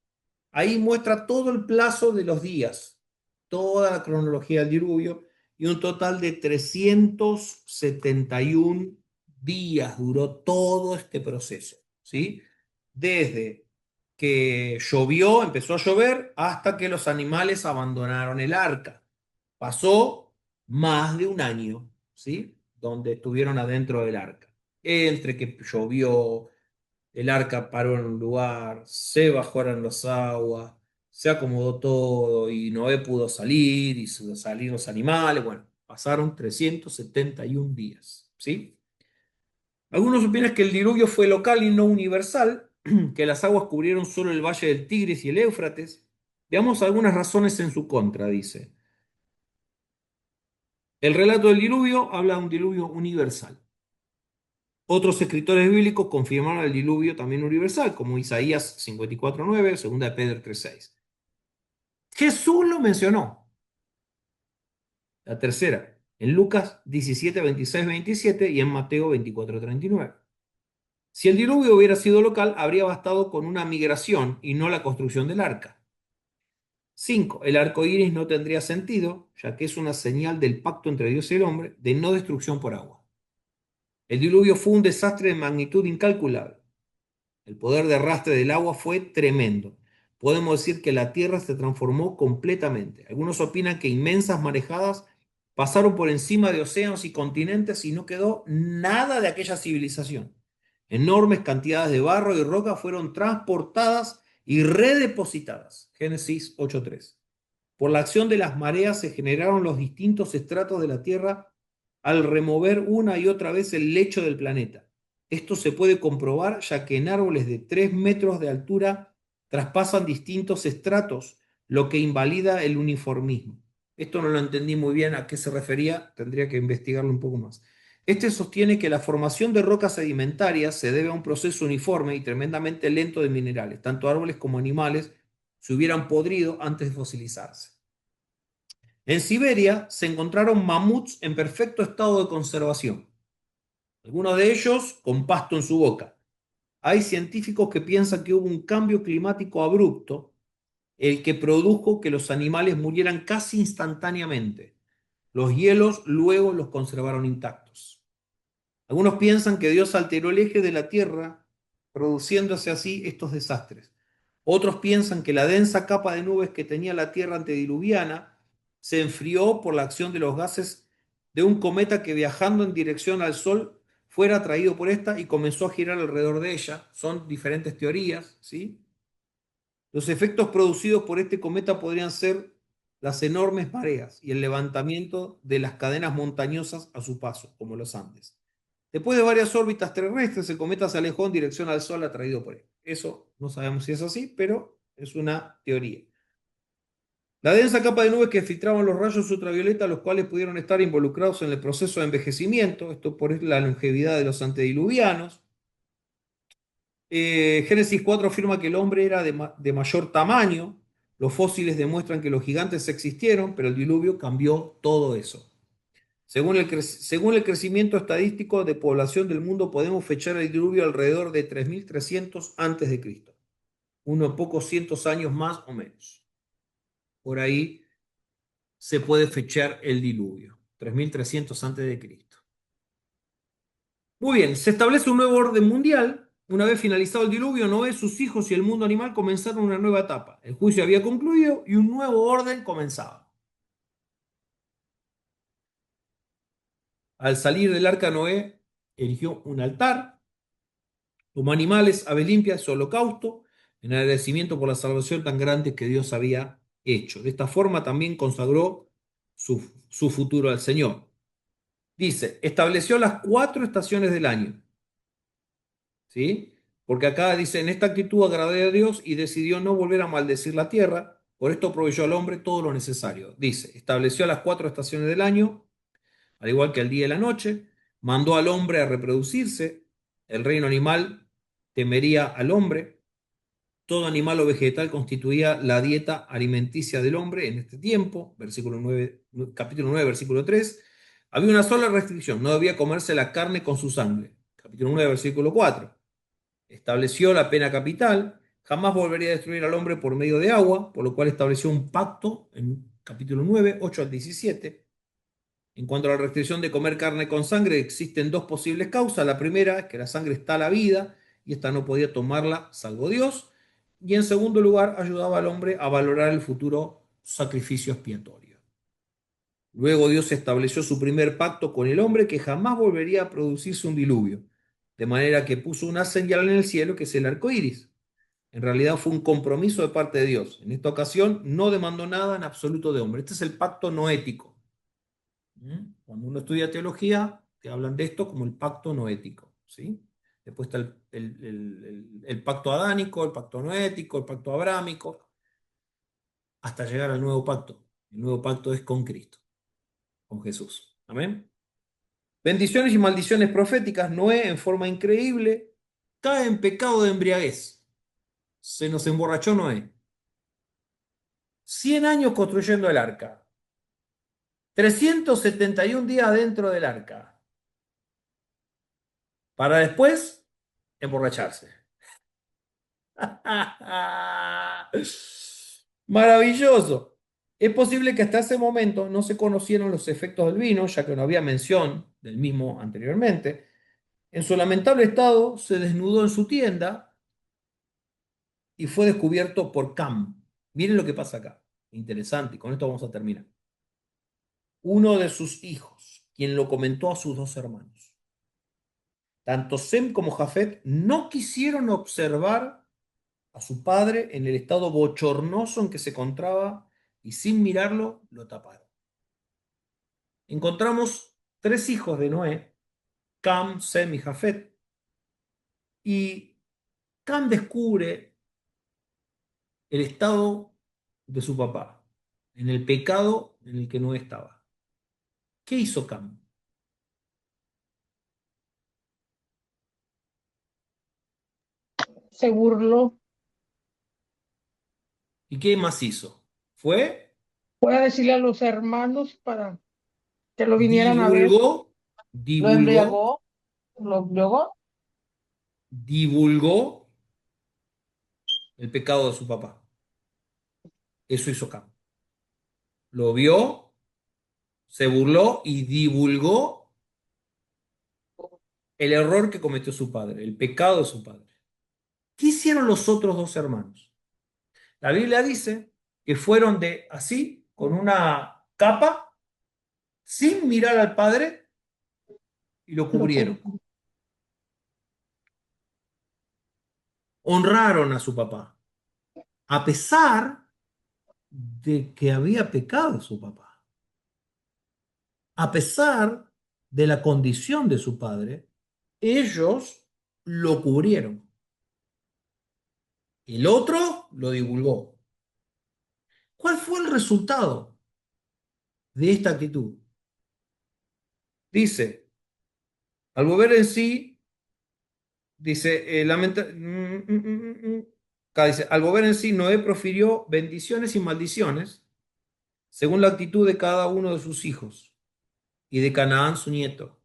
ahí muestra todo el plazo de los días, toda la cronología del diluvio, y un total de 371 días duró todo este proceso, ¿sí? Desde que llovió, empezó a llover, hasta que los animales abandonaron el arca. Pasó más de un año, ¿sí? Donde estuvieron adentro del arca. Entre que llovió, el arca paró en un lugar, se bajaron las aguas, se acomodó todo y Noé pudo salir y salir los animales. Bueno, pasaron 371 días, ¿sí? Algunos opinan que el diluvio fue local y no universal, que las aguas cubrieron solo el valle del Tigris y el Éufrates. Veamos algunas razones en su contra, dice. El relato del diluvio habla de un diluvio universal. Otros escritores bíblicos confirmaron el diluvio también universal, como Isaías 54:9, 2 de Pedro 3:6. Jesús lo mencionó. La tercera, en Lucas 17:26-27 y en Mateo 24:39. Si el diluvio hubiera sido local, habría bastado con una migración y no la construcción del arca. 5. El arco iris no tendría sentido, ya que es una señal del pacto entre Dios y el hombre de no destrucción por agua. El diluvio fue un desastre de magnitud incalculable. El poder de arrastre del agua fue tremendo. Podemos decir que la tierra se transformó completamente. Algunos opinan que inmensas marejadas pasaron por encima de océanos y continentes y no quedó nada de aquella civilización. Enormes cantidades de barro y roca fueron transportadas y redepositadas. Génesis 8:3. Por la acción de las mareas se generaron los distintos estratos de la tierra al remover una y otra vez el lecho del planeta. Esto se puede comprobar ya que en árboles de 3 metros de altura traspasan distintos estratos, lo que invalida el uniformismo. Esto no lo entendí muy bien a qué se refería, tendría que investigarlo un poco más. Este sostiene que la formación de rocas sedimentarias se debe a un proceso uniforme y tremendamente lento de minerales. Tanto árboles como animales se hubieran podrido antes de fosilizarse. En Siberia se encontraron mamuts en perfecto estado de conservación, algunos de ellos con pasto en su boca. Hay científicos que piensan que hubo un cambio climático abrupto, el que produjo que los animales murieran casi instantáneamente. Los hielos luego los conservaron intactos. Algunos piensan que Dios alteró el eje de la Tierra, produciéndose así estos desastres. Otros piensan que la densa capa de nubes que tenía la Tierra antediluviana se enfrió por la acción de los gases de un cometa que, viajando en dirección al Sol, fuera atraído por esta y comenzó a girar alrededor de ella. Son diferentes teorías, ¿sí? Los efectos producidos por este cometa podrían ser las enormes mareas y el levantamiento de las cadenas montañosas a su paso, como los Andes. Después de varias órbitas terrestres, el cometa se alejó en dirección al Sol atraído por él. Eso no sabemos si es así, pero es una teoría. La densa capa de nubes que filtraban los rayos ultravioleta, los cuales pudieron estar involucrados en el proceso de envejecimiento, esto por la longevidad de los antediluvianos. Génesis 4 afirma que el hombre era de mayor tamaño. Los fósiles demuestran que los gigantes existieron, pero el diluvio cambió todo eso. Según el crecimiento estadístico de población del mundo, podemos fechar el diluvio alrededor de 3300 a.C., unos pocos cientos años más o menos. Por ahí se puede fechar el diluvio, 3300 a.C. Muy bien, se establece un nuevo orden mundial. Una vez finalizado el diluvio, Noé, sus hijos y el mundo animal comenzaron una nueva etapa. El juicio había concluido y un nuevo orden comenzaba. Al salir del arca, Noé erigió un altar, tomó animales, aves limpias, su holocausto, en agradecimiento por la salvación tan grande que Dios había hecho. De esta forma también consagró su futuro al Señor. Dice, estableció las 4 estaciones del año. ¿Sí? Porque acá dice, en esta actitud agradó a Dios y decidió no volver a maldecir la tierra. Por esto proveyó al hombre todo lo necesario. Dice, estableció las 4 estaciones del año, al igual que el día y la noche. Mandó al hombre a reproducirse. El reino animal temería al hombre. Todo animal o vegetal constituía la dieta alimenticia del hombre en este tiempo. Capítulo 9, versículo 3. Había una sola restricción, no debía comerse la carne con su sangre. Capítulo 9, versículo 4. Estableció la pena capital, jamás volvería a destruir al hombre por medio de agua, por lo cual estableció un pacto en capítulo 9, 8 al 17. En cuanto a la restricción de comer carne con sangre, existen dos posibles causas. La primera es que la sangre está a la vida y esta no podía tomarla salvo Dios. Y en segundo lugar, ayudaba al hombre a valorar el futuro sacrificio expiatorio. Luego Dios estableció su primer pacto con el hombre, que jamás volvería a producirse un diluvio, de manera que puso una señal en el cielo, que es el arco iris. En realidad fue un compromiso de parte de Dios. En esta ocasión no demandó nada en absoluto de hombre. Este es el pacto noético. Cuando uno estudia teología, te hablan de esto como el pacto noético, ¿sí? Después está el pacto adánico, el pacto noético, el pacto abrámico, hasta llegar al nuevo pacto. El nuevo pacto es con Cristo, con Jesús. Amén. Bendiciones y maldiciones proféticas. Noé, en forma increíble, cae en pecado de embriaguez. Se nos emborrachó Noé. 100 años construyendo el arca. 371 días dentro del arca. Para después emborracharse. Maravilloso. Es posible que hasta ese momento no se conocieran los efectos del vino, ya que no había mención del mismo anteriormente. En su lamentable estado, se desnudó en su tienda y fue descubierto por Cam. Miren lo que pasa acá. Interesante, y con esto vamos a terminar. Uno de sus hijos, quien lo comentó a sus dos hermanos. Tanto Sem como Jafet no quisieron observar a su padre en el estado bochornoso en que se encontraba y sin mirarlo lo taparon. Encontramos tres hijos de Noé, Cam, Sem y Jafet, y Cam descubre el estado de su papá, en el pecado en el que Noé estaba. ¿Qué hizo Cam? Se burló. ¿Y qué más hizo? Fue, Fue a decirle a los hermanos para que lo vinieran a ver. divulgó, Lo divulgó, embriagó, lo embriagó. divulgó el pecado de su papá. Eso hizo Cam. Lo vio, se burló y divulgó el error que cometió su padre, el pecado de su padre. ¿Qué hicieron los otros dos hermanos? La Biblia dice que fueron de así, con una capa, sin mirar al padre, y lo Lo cubrieron. cu- Honraron a su papá, a pesar de que había pecado su papá, a pesar de la condición de su padre, ellos lo cubrieron. El otro lo divulgó. ¿Cuál fue el resultado de esta actitud? Dice, al volver en sí, dice, acá dice, al volver en sí, Noé profirió bendiciones y maldiciones según la actitud de cada uno de sus hijos y de Canaán su nieto,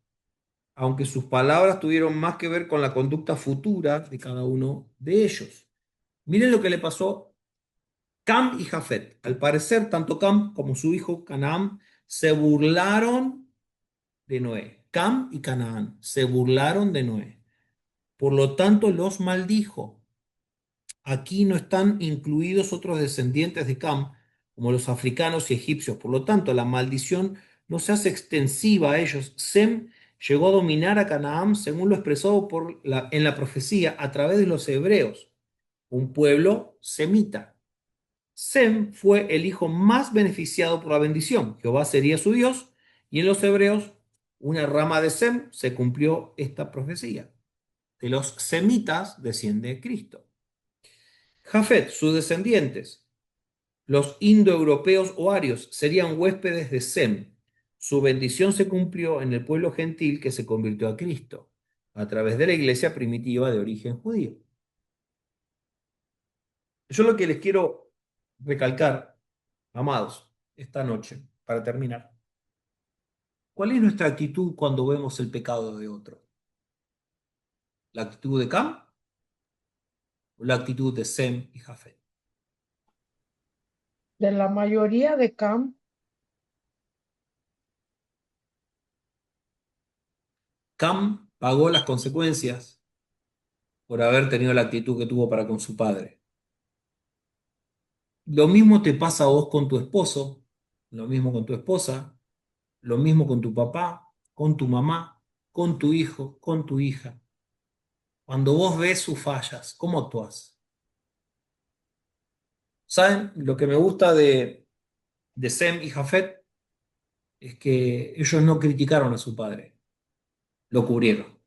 aunque sus palabras tuvieron más que ver con la conducta futura de cada uno de ellos. Miren lo que le pasó Cam y Jafet. Al parecer, tanto Cam como su hijo Canaán se burlaron de Noé. Cam y Canaán se burlaron de Noé. Por lo tanto, los maldijo. Aquí no están incluidos otros descendientes de Cam, como los africanos y egipcios. Por lo tanto, la maldición no se hace extensiva a ellos. Sem llegó a dominar a Canaán según lo expresado en la profecía a través de los hebreos, un pueblo semita. Sem fue el hijo más beneficiado por la bendición. Jehová sería su Dios, y en los hebreos, una rama de Sem, se cumplió esta profecía. De los semitas desciende Cristo. Jafet, sus descendientes, los indoeuropeos o arios, serían huéspedes de Sem. Su bendición se cumplió en el pueblo gentil que se convirtió a Cristo, a través de la iglesia primitiva de origen judío. Yo lo que les quiero recalcar, amados, esta noche, para terminar, ¿cuál es nuestra actitud cuando vemos el pecado de otro? ¿La actitud de Cam o la actitud de Sem y Jafet? De la mayoría de Cam. Cam pagó las consecuencias por haber tenido la actitud que tuvo para con su padre. Lo mismo te pasa a vos con tu esposo, lo mismo con tu esposa, lo mismo con tu papá, con tu mamá, con tu hijo, con tu hija. Cuando vos ves sus fallas, ¿cómo actúas? ¿Saben? Lo que me gusta de Sem y Jafet es que ellos no criticaron a su padre, lo cubrieron.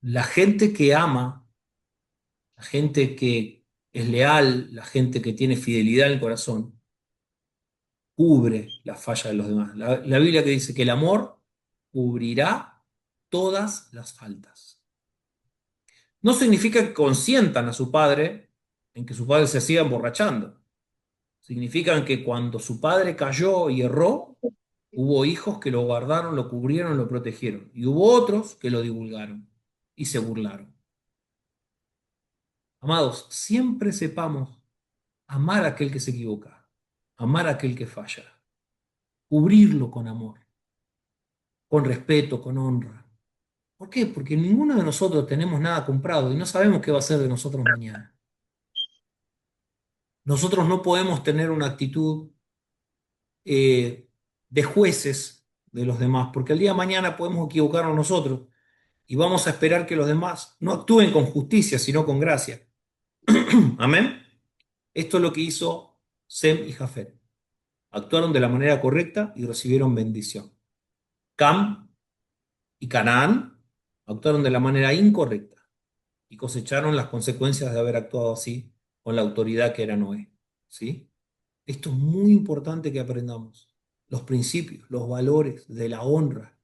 La gente que ama, la gente que es leal, la gente que tiene fidelidad en el corazón, cubre la falla de los demás. La Biblia que dice que el amor cubrirá todas las faltas. No significa que consientan a su padre en que su padre se siga emborrachando. Significan que cuando su padre cayó y erró, hubo hijos que lo guardaron, lo cubrieron, lo protegieron. Y hubo otros que lo divulgaron y se burlaron. Amados, siempre sepamos amar a aquel que se equivoca, amar a aquel que falla, cubrirlo con amor, con respeto, con honra. ¿Por qué? Porque ninguno de nosotros tenemos nada comprado y no sabemos qué va a ser de nosotros mañana. Nosotros no podemos tener una actitud de jueces de los demás, porque el día de mañana podemos equivocarnos nosotros y vamos a esperar que los demás no actúen con justicia, sino con gracia. Amén. Esto es lo que hizo Sem y Jafet. Actuaron de la manera correcta y recibieron bendición. Cam y Canaán actuaron de la manera incorrecta y cosecharon las consecuencias de haber actuado así con la autoridad que era Noé. ¿Sí? Esto es muy importante que aprendamos. Los principios, los valores de la honra,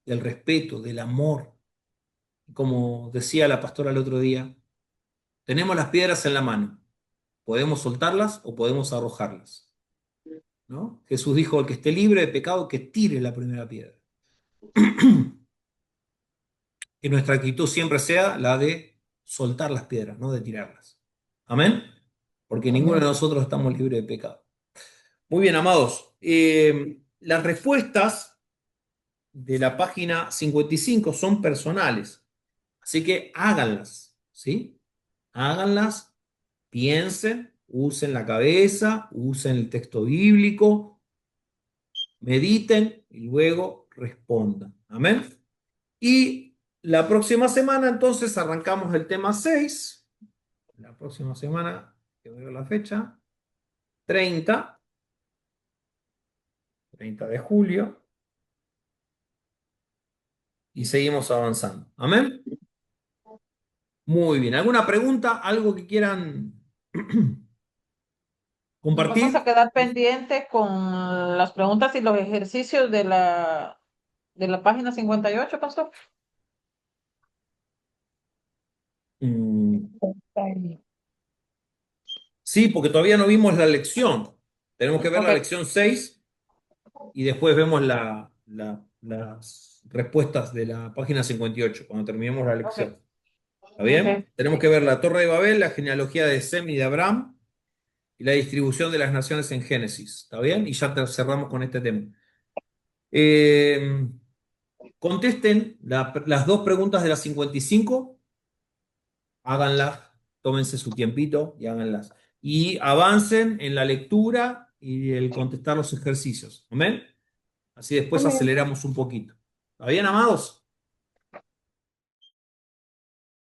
del respeto, del amor. Como decía la pastora el otro día, tenemos las piedras en la mano. Podemos soltarlas o podemos arrojarlas. ¿No? Jesús dijo, el que esté libre de pecado, que tire la primera piedra. Que nuestra actitud siempre sea la de soltar las piedras, no de tirarlas. Amén. Porque ninguno de nosotros estamos libres de pecado. Muy bien, amados. Las respuestas de la página 55 son personales. Así que háganlas, ¿sí? Háganlas, piensen, usen la cabeza, usen el texto bíblico, mediten y luego respondan. Amén. Y la próxima semana entonces arrancamos el tema 6. La próxima semana, que veo la fecha, 30 de julio. Y seguimos avanzando. Amén. Muy bien. ¿Alguna pregunta? ¿Algo que quieran Nos compartir? vamos a quedar pendientes con las preguntas y los ejercicios de la página 58, pastor. Sí, porque todavía no vimos la lección. Tenemos que ver la Ok. lección 6 y después vemos las respuestas de la página 58 cuando terminemos la lección. ¿Está bien? Ok. Tenemos que ver la Torre de Babel, la genealogía de Sem y de Abraham y la distribución de las naciones en Génesis. ¿Está bien? Y ya cerramos con este tema. Contesten las dos preguntas de las 55. Háganlas, tómense su tiempito y háganlas. Y avancen en la lectura y el contestar los ejercicios. ¿Amén? Así después Amén. aceleramos un poquito. ¿Está bien, amados?